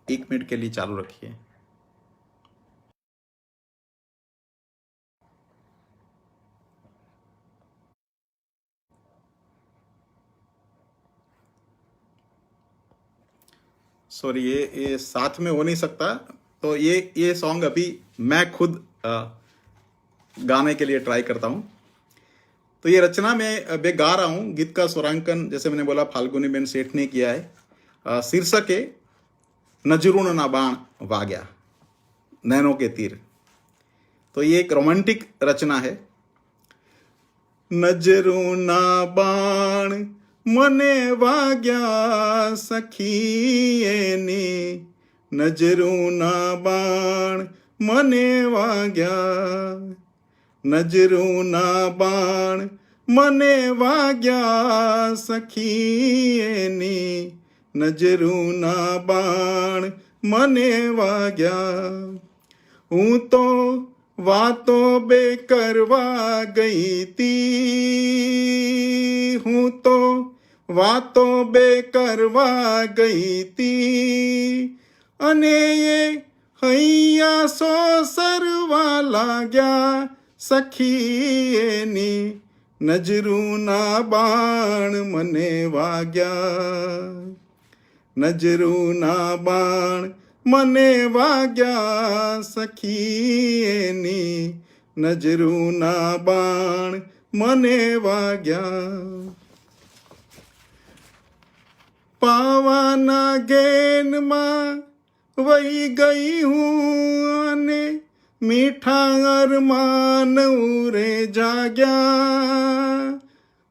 1 मिनट के लिए चालू रखिए. सॉरी ये साथ में हो नहीं सकता, तो ये सॉन्ग अभी मैं खुद गाने के लिए ट्राई करता हूँ. तो ये रचना मैं गा रहा हूँ. गीत का स्वरांकन जैसे मैंने बोला फाल्गुनी बेन सेठ ने किया है. शीर्षक है नजरून ना बाण वाग्या, नैनों के तीर. तो ये एक रोमांटिक रचना है. नजरू ना बाण मने वाग्या सखीए ने. नजरू ना बाण मने वाग्या. नजरू ना बाण मने वाग्या सखीए ने. नजरू ना बाण मने वाग्या. हूँ तो वातो बे करवा गई थी. हूँ तो वातो बे करवा गई थी. अने ये હૈયા સો સરવા લાગ્યા સખી એની નજરૂના બાણ મને વાગ્યા નજરૂના બાણ મને વાગ્યા સખી એની નજરૂના બાણ મને વાગ્યા પાવાના ગેનમાં વહી ગઈ હું અને મીઠા અરમાન ઉરે જાગ્યા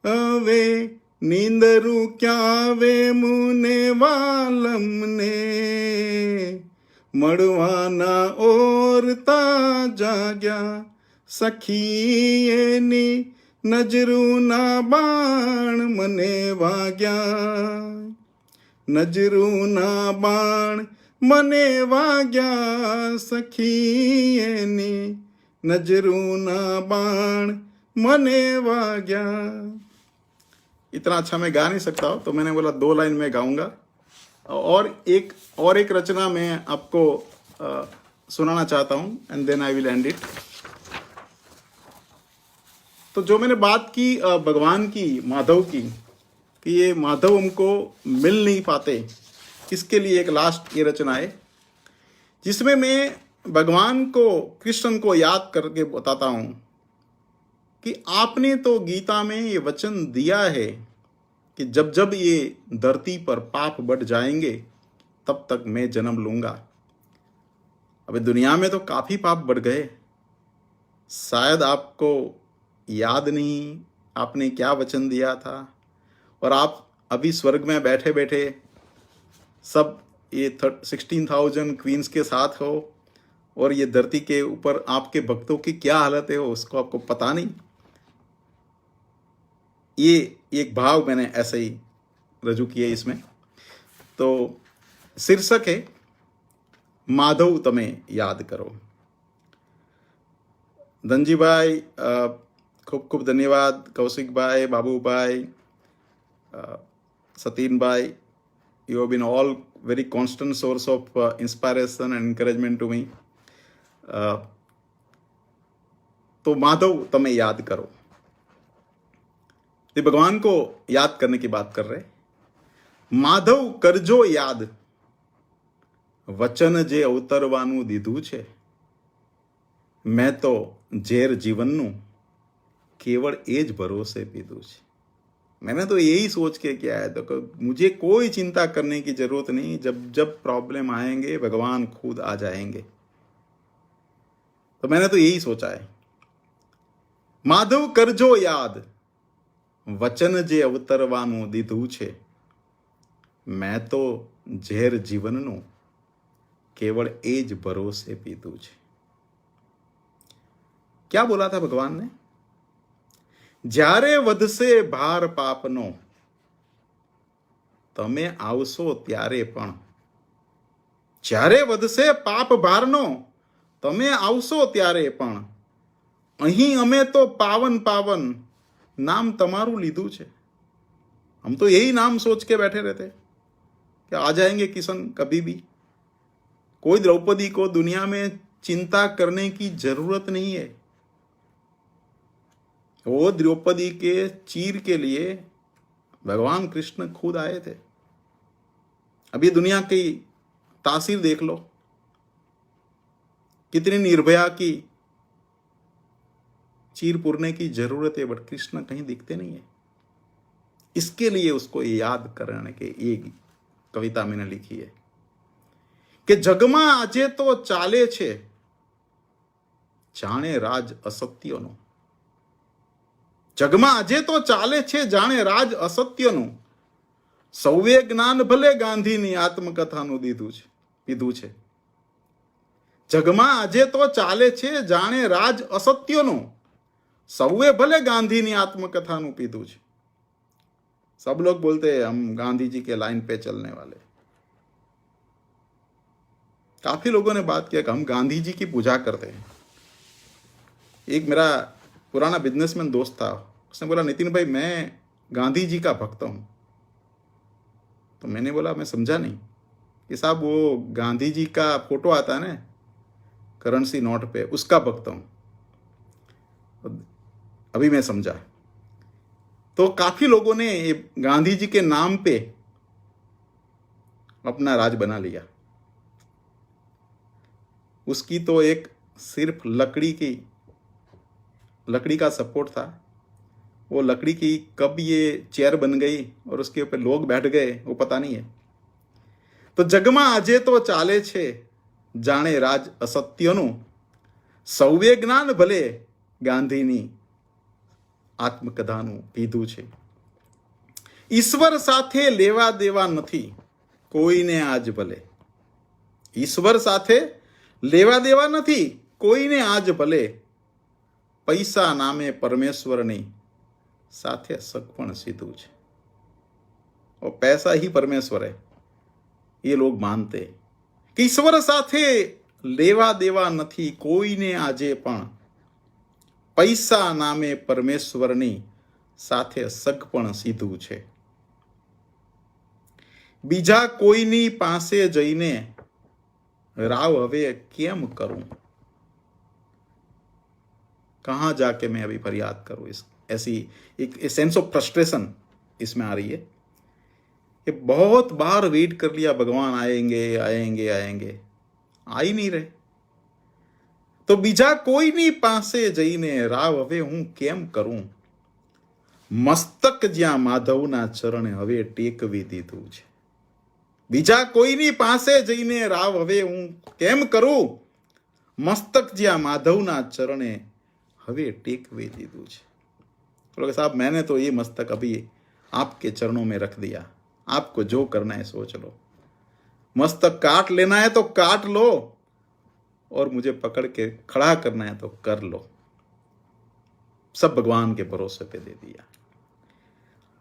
હવે નીંદરું ક્યાં વે મુને વાલમને મળવાના ઓરતા જાગ્યા સખી એની નજરૂના બાણ મને વાગ્યા નજરૂના બાણ મને વાગ્યા સખી એની नजरूना बाण मने वाग्या। इतना अच्छा मैं गा नहीं सकता हूँ, तो मैंने बोला 2 लाइन में गाऊंगा और एक रचना मैं आपको सुनाना चाहता हूँ and then I will end it. तो जो मैंने बात की भगवान की, माधव की, कि ये माधव हमको मिल नहीं पाते, इसके लिए एक लास्ट ये रचना है जिसमें मैं भगवान को, कृष्ण को याद करके बताता हूँ कि आपने तो गीता में ये वचन दिया है कि जब जब ये धरती पर पाप बढ़ जाएंगे तब तक मैं जन्म लूंगा। अबे दुनिया में तो काफी पाप बढ़ गए, शायद आपको याद नहीं आपने क्या वचन दिया था, और आप अभी स्वर्ग में बैठे बैठे सब ये 16,000 क्वींस के साथ हो और ये धरती के ऊपर आपके भक्तों की क्या हालत है उसको आपको पता नहीं। ये एक भाव मैंने ऐसे ही रजू किए इसमें। तो शीर्षक है माधव तमें याद करो। धनजी भाई खूब खूब धन्यवाद, कौशिक भाई, बाबू भाई, सतीन भाई, you have been all very constant source of inspiration and encouragement to me। तो माधव तमें याद करो, ये भगवान को याद करने की बात कर रहे। माधव करजो याद, वचन जे अवतरवानुं दीधुं छे, मैं तो झेर जीवननुं केवल एज भरोसे पीधुं छे। मैंने तो यही सोच के किया है, तो मुझे कोई चिंता करने की जरूरत नहीं, जब जब प्रॉब्लम आएंगे भगवान खुद आ जाएंगे। तो मैंने तो यही सोचा है, माधव करजो याद, वचन जे अवतरवानुं दीधुं छे, मैं तो झेर जीवननुं केवल एज भरोसे पीधुं छे। क्या बोला था भगवान ने? જ્યારે વધશે ભાર પાપનો તમે આવશો ત્યારે પણ, જ્યારે વધશે પાપ ભારનો તમે આવશો ત્યારે પણ, અહીં અમે તો પાવન પાવન नाम तमारू लीधु छे। हम तो यही नाम सोच के बैठे रहते कि आ जाएंगे किशन कभी भी। कोई द्रौपदी को दुनिया में चिंता करने की जरूरत नहीं है। वो द्रौपदी के चीर के लिए भगवान कृष्ण खुद आए थे। अभी दुनिया की तासीर देख लो, कितनी निर्भया की चीर पुरने की जरूरत है, बट कृष्ण कहीं दिखते नहीं है। इसके लिए उसको याद करने के एक कविता मैंने लिखी है कि जगमा आजे तो चाले छे जाने राज असत्यनो। जगमा आजे तो चाले छे जाने राज असत्यनो, सौवे ज्ञान भले गांधीनी आत्मकथानुं पीधुं छे। जगमा आजे तो चाले छे जाने राज असत्यनो, सौवे भले गांधीनी आत्मकथानुं पीधुं छे। सब लोग बोलते हैं हम गांधी जी के लाइन पे चलने वाले। काफी लोगों ने बात किया कि हम गांधी जी की पूजा करते हैं। एक मेरा पुराना बिजनेसमैन दोस्त था, उसने बोला नितिन भाई मैं गांधी जी का भक्त हूं। तो मैंने बोला मैं समझा नहीं कि साहब वो गांधी जी का फोटो आता है ना, करेंसी नोट पे, उसका भक्त हूं। अभी मैं समझा। तो काफी लोगों ने गांधी जी के नाम पे अपना राज बना लिया। उसकी तो एक सिर्फ लकड़ी का सपोर्ट था। वो लकड़ी की कब ये चेयर बन गई और उसके ऊपर लोग बैठ गए वो पता नहीं है। तो जगमा આજે તો ચાલે છે જાણે રાજ અસત્યનું, સૌએ જ્ઞાન ભલે ગાંધીની આત્મકથાનું પીધું છે। ઈશ્વર સાથે લેવા દેવા નથી કોઈને આજ ભલે, ઈશ્વર સાથે લેવા દેવા નથી કોઈને આજ ભલે, પૈસા નામે પરમેશ્વરની સાથે સગપણ સીધું છે। और पैसा ही परमेश्वर है ये लोग मानते कि ईश्वर साथे लेवा देवा नथी कोईने आजे पण, पैसा नामे परमेश्वरनी साथे सगपण सीधुं छे। बीजा कोईनी पासे जईने राव हवे केम करूं, कहां जाके मैं अभी फरियाद करूं। इस ऐसी एक सेंस ऑफ फ्रस्ट्रेशन इसमें आ रही है कि बहुत बार वेट कर लिया, भगवान आएंगे आएंगे आएंगे, आ ही नहीं रहे। तो बीजा कोई नहीं पासे जईने राव हवे हूं केम करूं, मस्तक ज्या माधवना चरणे हवे टेकवी दीधुं छे। बीजा कोई नहीं पासे जईने राव हवे हूं केम करूं, मस्तक ज्या माधवना चरणे हवे टेकवी दीधुं छे। तो साहब मैंने तो ये मस्तक अभी आपके चरणों में रख दिया, आपको जो करना है सोच लो। मस्तक काट लेना है तो काट लो, और मुझे पकड़ के खड़ा करना है तो कर लो। सब भगवान के भरोसे पे दे दिया।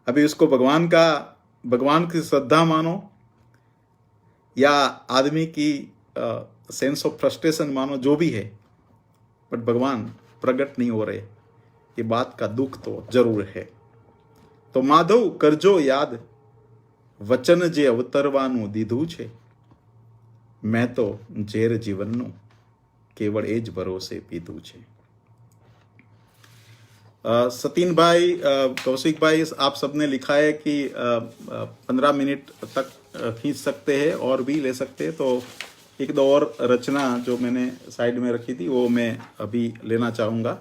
अभी उसको भगवान की श्रद्धा मानो या आदमी की सेंस ऑफ फ्रस्ट्रेशन मानो, जो भी है, बट भगवान प्रकट नहीं हो रहे, ये बात का दुख तो जरूर है। तो माधव करजो याद वचन जे अवतरवानुं दीधुं छे, मैं तो झेर जीवननुं केवल एज भरोसे पीधुं छे। सतीन भाई, कौशिक भाई, आप सबने लिखा है कि 15 मिनट तक खींच सकते हैं और भी ले सकते हैं। तो एक दो और रचना जो मैंने साइड में रखी थी वो मैं अभी लेना चाहूँगा।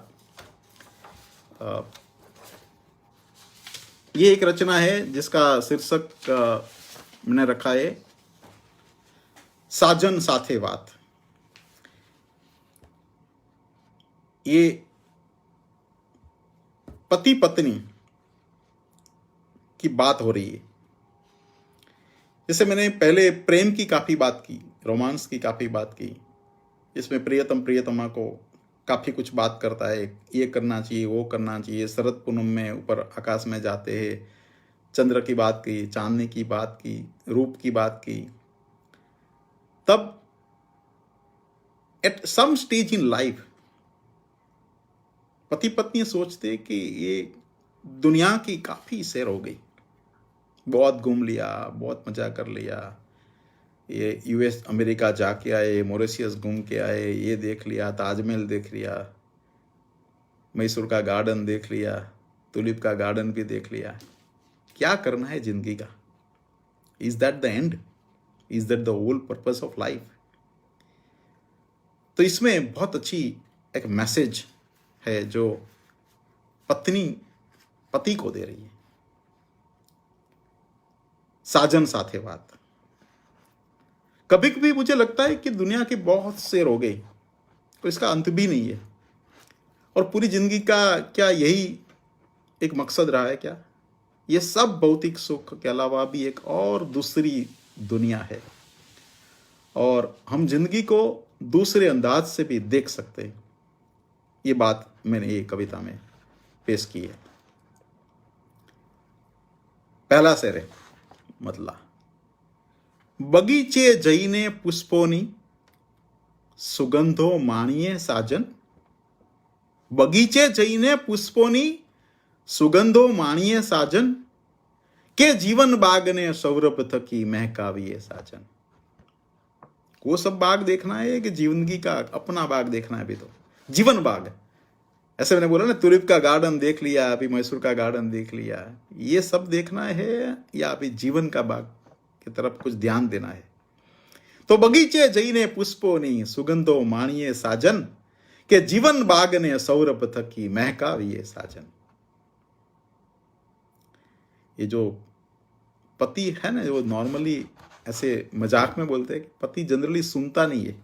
ये एक रचना है जिसका शीर्षक मैंने रखा है साजन साथे वात। ये पति पत्नी की बात हो रही है। जैसे मैंने पहले प्रेम की काफी बात की, रोमांस की काफी बात की, इसमें प्रियतम प्रियतमा को काफी कुछ बात करता है, ये करना चाहिए वो करना चाहिए। शरद पूनम में ऊपर आकाश में जाते हैं, चंद्र की बात की, चांदनी की बात की, रूप की बात की। तब at some stage in life पति पत्नी सोचते कि ये दुनिया की काफी सैर हो गई, बहुत घूम लिया, बहुत मजा कर लिया, ये यूएस अमेरिका जाके आए, मॉरिशस घूम के आए, ये देख लिया, ताजमहल देख लिया, मैसूर का गार्डन देख लिया, तुलिप का गार्डन भी देख लिया। क्या करना है जिंदगी का? Is that the end? Is that the whole purpose of life? तो इसमें बहुत अच्छी एक मैसेज है जो पत्नी पति को दे रही है। साजन साथे बात। कभी कभी मुझे लगता है कि दुनिया की बहुत सैर हो गई, तो इसका अंत भी नहीं है, और पूरी जिंदगी का क्या यही एक मकसद रहा है क्या? ये सब भौतिक सुख के अलावा भी एक और दूसरी दुनिया है, और हम जिंदगी को दूसरे अंदाज से भी देख सकते हैं। ये बात मैंने ये कविता में पेश की है। पहला शेर है मतला। बगीचे जईने पुष्पोनी सुगंधो माणीए साजन। बगीचे जईने पुष्पोनी सुगंधो माणीए साजन, के जीवन बागने सौरभ थकी महकावीए साजन। वो सब बाग देखना है कि जिंदगी का अपना बाग देखना है? अभी तो जीवन बाग। ऐसे मैंने बोला ना, तुलिप का गार्डन देख लिया, अभी मैसूर का गार्डन देख लिया, ये सब देखना है या अभी जीवन का बाग की तरफ कुछ ध्यान देना है? तो बगीचे जईने पुष्पोनी सुगंधो माणिये साजन, के जीवन बाग ने सौरभ थकी महकाविये साजन। ये जो पति है ना, वो नॉर्मली ऐसे मजाक में बोलते हैं कि पति जनरली सुनता नहीं है।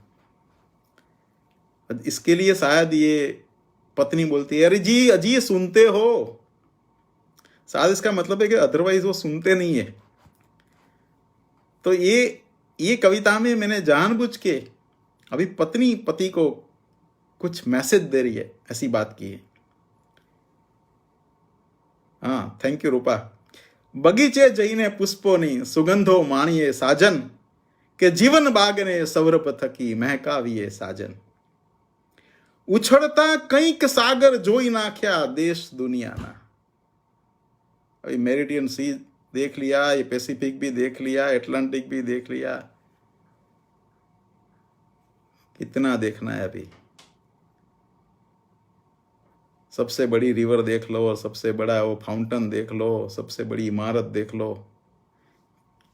इसके लिए शायद ये पत्नी बोलती है, अरे जी अजी ये सुनते हो, शायद इसका मतलब है कि अदरवाइज वो सुनते नहीं है। तो ये कविता में मैंने जानबूझ के अभी पत्नी पति को कुछ मैसेज दे रही है, ऐसी बात की है। हाँ, थैंक यू रूपा। बगीचे जईने पुष्पोनी सुगंधो माणिये साजन, के जीवन बागने सौरभ थकी महकाविये साजन। उछड़ता કંઈક सागर જોઈ નાખ્યા देश दुनियाना। अभी मेरिडियन सी देख लिया, ये पैसिफिक भी देख लिया, एटलांटिक भी देख लिया, कितना देखना है अभी? सबसे बड़ी रिवर देख लो, और सबसे बड़ा वो फाउंटेन देख लो, सबसे बड़ी इमारत देख लो।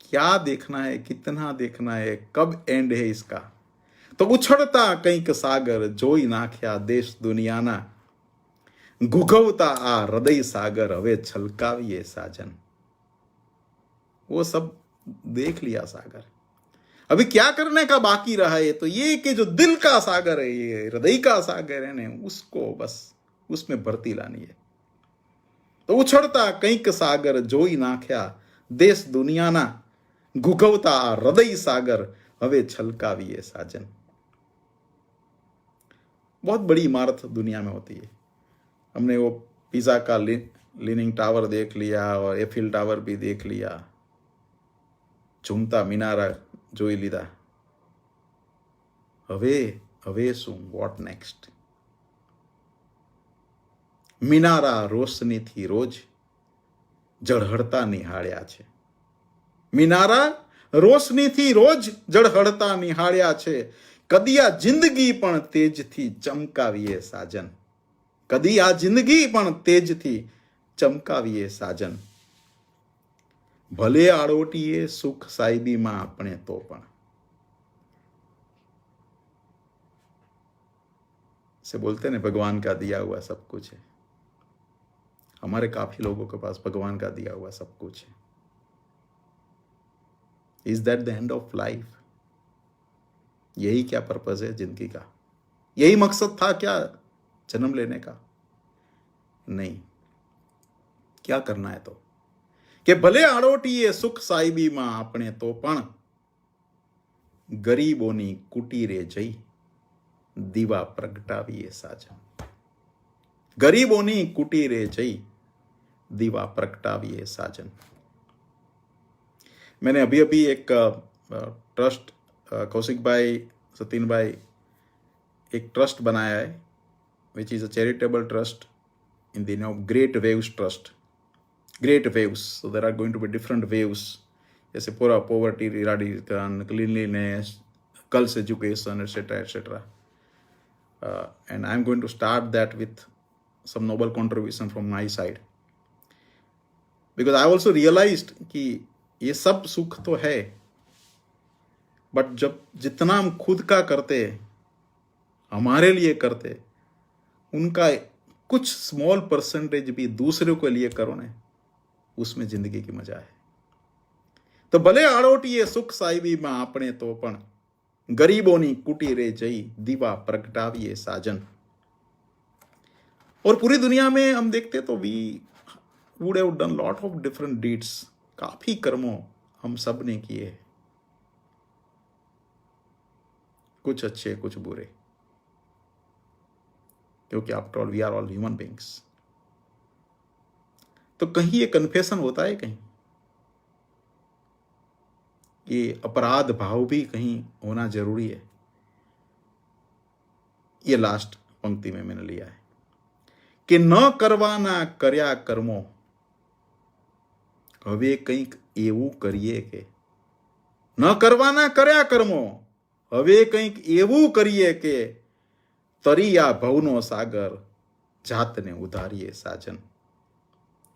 क्या देखना है, कितना देखना है, कब एंड है इसका? तो उछड़ता કંઈક सागर જોઈ નાખ્યા देश दुनियाना, घुघवता आ हृदय सागर हवे छलकाविये साजन। वो सब देख लिया सागर, अभी क्या करने का बाकी रहा है? तो ये कि जो दिल का सागर है, ये हृदय का सागर है ना, उसको बस उसमें भर्ती लानी है। तो उछड़ता કંઈક सागर જોઈ નાખ્યા देश दुनियाना, घुघवता आ हृदय सागर हवे छलकाविये साजन। बहुत बड़ी इमारत दुनिया में होती है। हमने वो पिज़ा का लीनिंग टावर देख लिया, और एफिल टावर भी देख लिया, झूमता मिनारा જોઈ લીધા। હવે શું? Vote next? મિનારા રોશનીથી રોજ ઝળહળતા નિહાળ્યા છે, મિનારા રોશનીથી રોજ ઝળહળતા નિહાળ્યા છે, કદી આ જિંદગી પણ તેજથી ચમકાવીએ સાજન, કદી આ જિંદગી પણ તેજથી ચમકાવીએ સાજન। ભલે આડોટીએ સુખ સાહેબીમાં આપણે તો પણ। से बोलते हैं ना, भगवान का दिया हुआ सब कुछ है। हमारे काफी लोगों के पास भगवान का दिया हुआ सब कुछ है। Is that the end of life? यही क्या पर्पस है जिंदगी का? यही मकसद था क्या जन्म लेने का? नहीं। क्या करना है तो? कि भले आड़ोटीए सुख साहिबी में अपने तो पण, गरीबोनी कुटीरे जई दीवा प्रगटावीए साजन। गरीबोनी कुटीरे जई दीवा प्रगटावीए साजन। मैंने अभी अभी एक ट्रस्ट, कौशिक भाई, सतीन भाई, एक ट्रस्ट बनाया है, which is a charitable trust in the Great Waves Trust. Great Waves. So there are going to be different waves. जैसे पूरा poverty eradication, cleanliness, girls education, etc., etc. And I'm going to start that with some noble contribution from my side. Because I also realized कि ये सब सुख तो है, but जब जितना हम खुद का करते, हमारे लिए करते, उनका कुछ स्मॉल परसेंटेज भी दूसरों के लिए करो ना, उसमें जिंदगी की मजा है। तो भले आड़ोटीए सुख साहिबी में आपने तो पण, गरीबोनी कुटीरे जई दीवा प्रगटावीए साजन। और पूरी दुनिया में हम देखते तो we would have done lot of different deeds. काफी कर्मों हम सब ने किए, कुछ अच्छे कुछ बुरे, क्योंकि after all we are all human beings. तो कहीं ये कन्फेशन होता है, कहीं ये अपराध भाव भी कहीं होना जरूरी है। ये लास्ट पंक्ति में मैंने लिया है कि न करवाना कर्या कर्मो, हवे कंईक एवं करिए के न करवाना कर्या कर्मो હવે કંઈક એવું કરીએ કે તરી આ ભવનો સાગર, જાતને ઉધારીએ સાજન.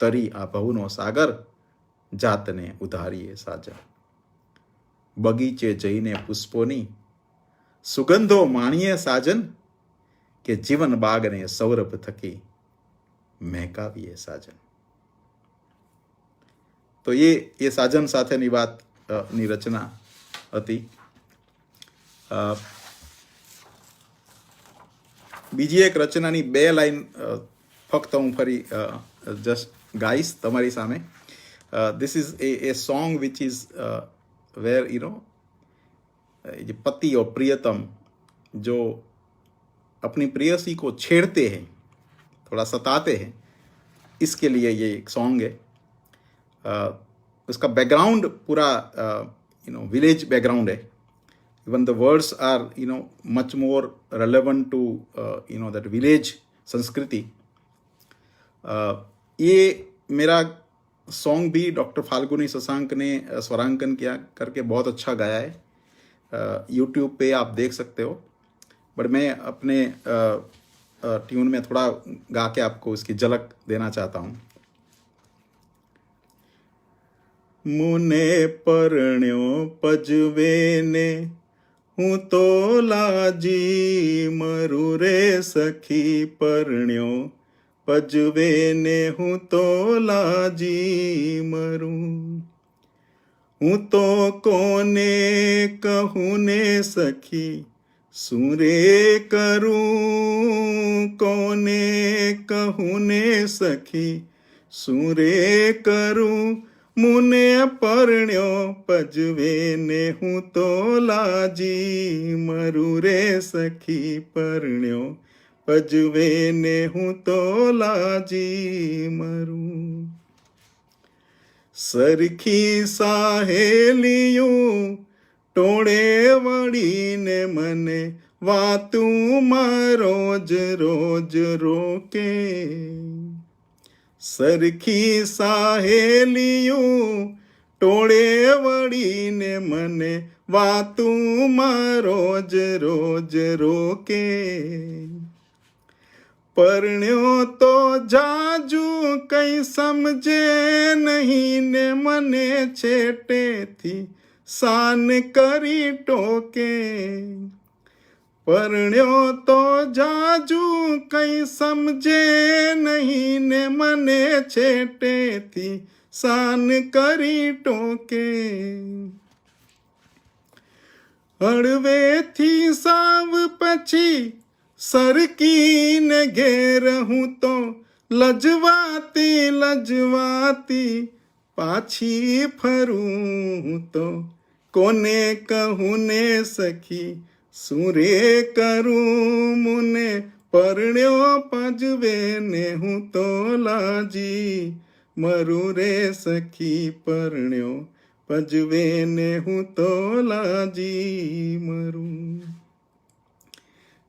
તરી આ ભવનો સાગર, જાતને ઉધારીએ સાજન. બગીચે જઈને પુષ્પોની સુગંધો માણીએ સાજન, કે જીવન બાગને સૌરભ થકી મહેકાવીએ સાજન. તો એ સાજન સાથેની વાતની રચના હતી. બીજી એક રચનાની 2 લાઈન ફક્ત હું ફરી જસ્ટ ગાઈશ તમારી સામે. This is a song which is where पति और प्रियतम जो अपनी प्रेयसी को छेड़ते हैं, थोड़ा सताते हैं, इसके लिए ये एक सॉन्ग है. उसका बैकग्राउंड पूरा विलेज बैकग्राउंड है. Even the words are much more relevant to that village संस्कृति. ये मेरा सॉन्ग भी डॉक्टर फाल्गुनी शशांक ने स्वरांकन किया करके बहुत अच्छा गाया है. यूट्यूब पे आप देख सकते हो, बट मैं अपने ट्यून में थोड़ा गा के आपको इसकी झलक देना चाहता हूँ. मुने परण्यो पजवे ने हूँ तो लाजी मरु रे सखी परण्यो पजवे ने हूँ तो लाजी मरूं. हूँ तो कोने कहूँ ने सखी सुरे करूं. कोने कहूँ ने सखी सुरे करूं. मुने परण्यो पजवे ने हूँ तो लाजी मरु रे सखी परण्यो पजवे ने हूँ तो लाजी मरूं. सरखी साहेलियों टोळे वळीने मने वातू मां रोज रोज रोके. सरखी साहेलियों टोळे वळीने मने वातू मां रोज रोज रोके. परण्यो तो जाजू कई समझे नहीं ने मने छेटे थी सान करी टोके. परण्यो तो जाजू कई समझे नहीं ने मने छेटे थी सान करी टोके. हळवे थी साव पछी सरकी ने घेर हूँ तो लजवाती लजवाती पाछी फरूं. तो कोने कहूँ ने सखी सुरे करूं. मुने परण्यो पजवे ने हूँ तो लाजी मरु रे सखी परण्यो पजवे ने हूँ तो लाजी मरूं.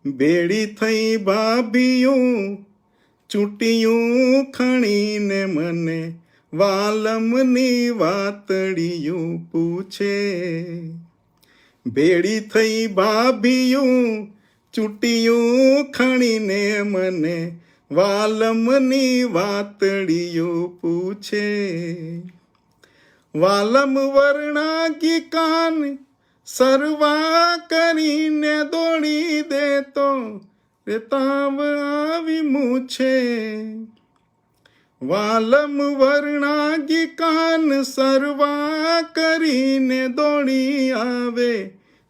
बेड़ी थई भाभियूं चूटियूं खणीने मने वालमनी वातड़ियूं पूछे. बेड़ी थई भाभियूं चूटियूं खणीने मने वालमनी वातड़ियूं पूछे. वालम वर्णागी कान सरवा કરીને દોડી દેતો રેતાવ આવી મૂછે. વાલમ વર્ણાગી કાન સરવા કરીને દોડી આવે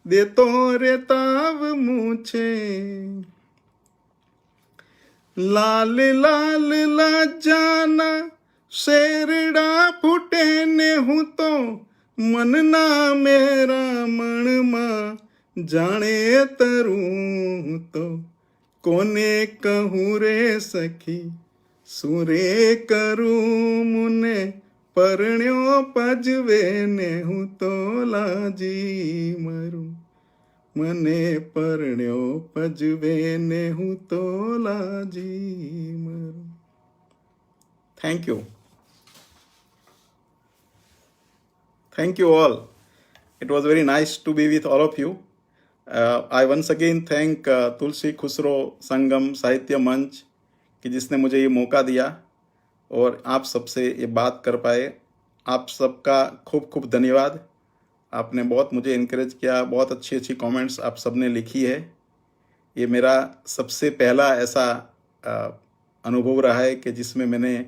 દેતો રેતાવ મૂછે. લાલ લાલ લજાના શેરડા ફૂટે ને હું તો मनना मेरा मणमा जाने तरूं. तो कोने कहूँ रे सखी सुरे करूं. मुने परण्यो पजवे ने हूँ तो लाजी मरूं. मने परण्यो पजवे ने हूँ तो लाजी मरूं. Thank you. Thank you all. It was very nice to be with all of you. I once again thank Tulsi Khusro Sangam Sahitya Manch कि जिसने मुझे ये मौका दिया और आप सबसे ये बात कर पाए। आप सबका खूब खूब धन्यवाद। आपने बहुत मुझे इनकरेज किया, बहुत अच्छी अच्छी कमेंट्स आप सबने लिखी है। ये मेरा सबसे पहला ऐसा अनुभव रहा है कि जिसमें मैंने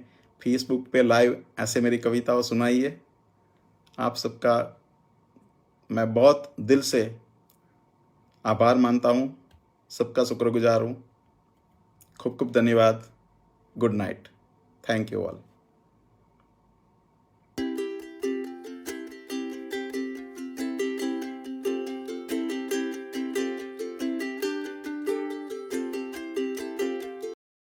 फेसबुक पे लाइव ऐसे मेरी कविताओं सुनाई है। आप सबका मैं बहुत दिल से आभार मानता हूँ, सबका शुक्रगुजार हूँ। खूब खूब धन्यवाद। Good night. Thank you all.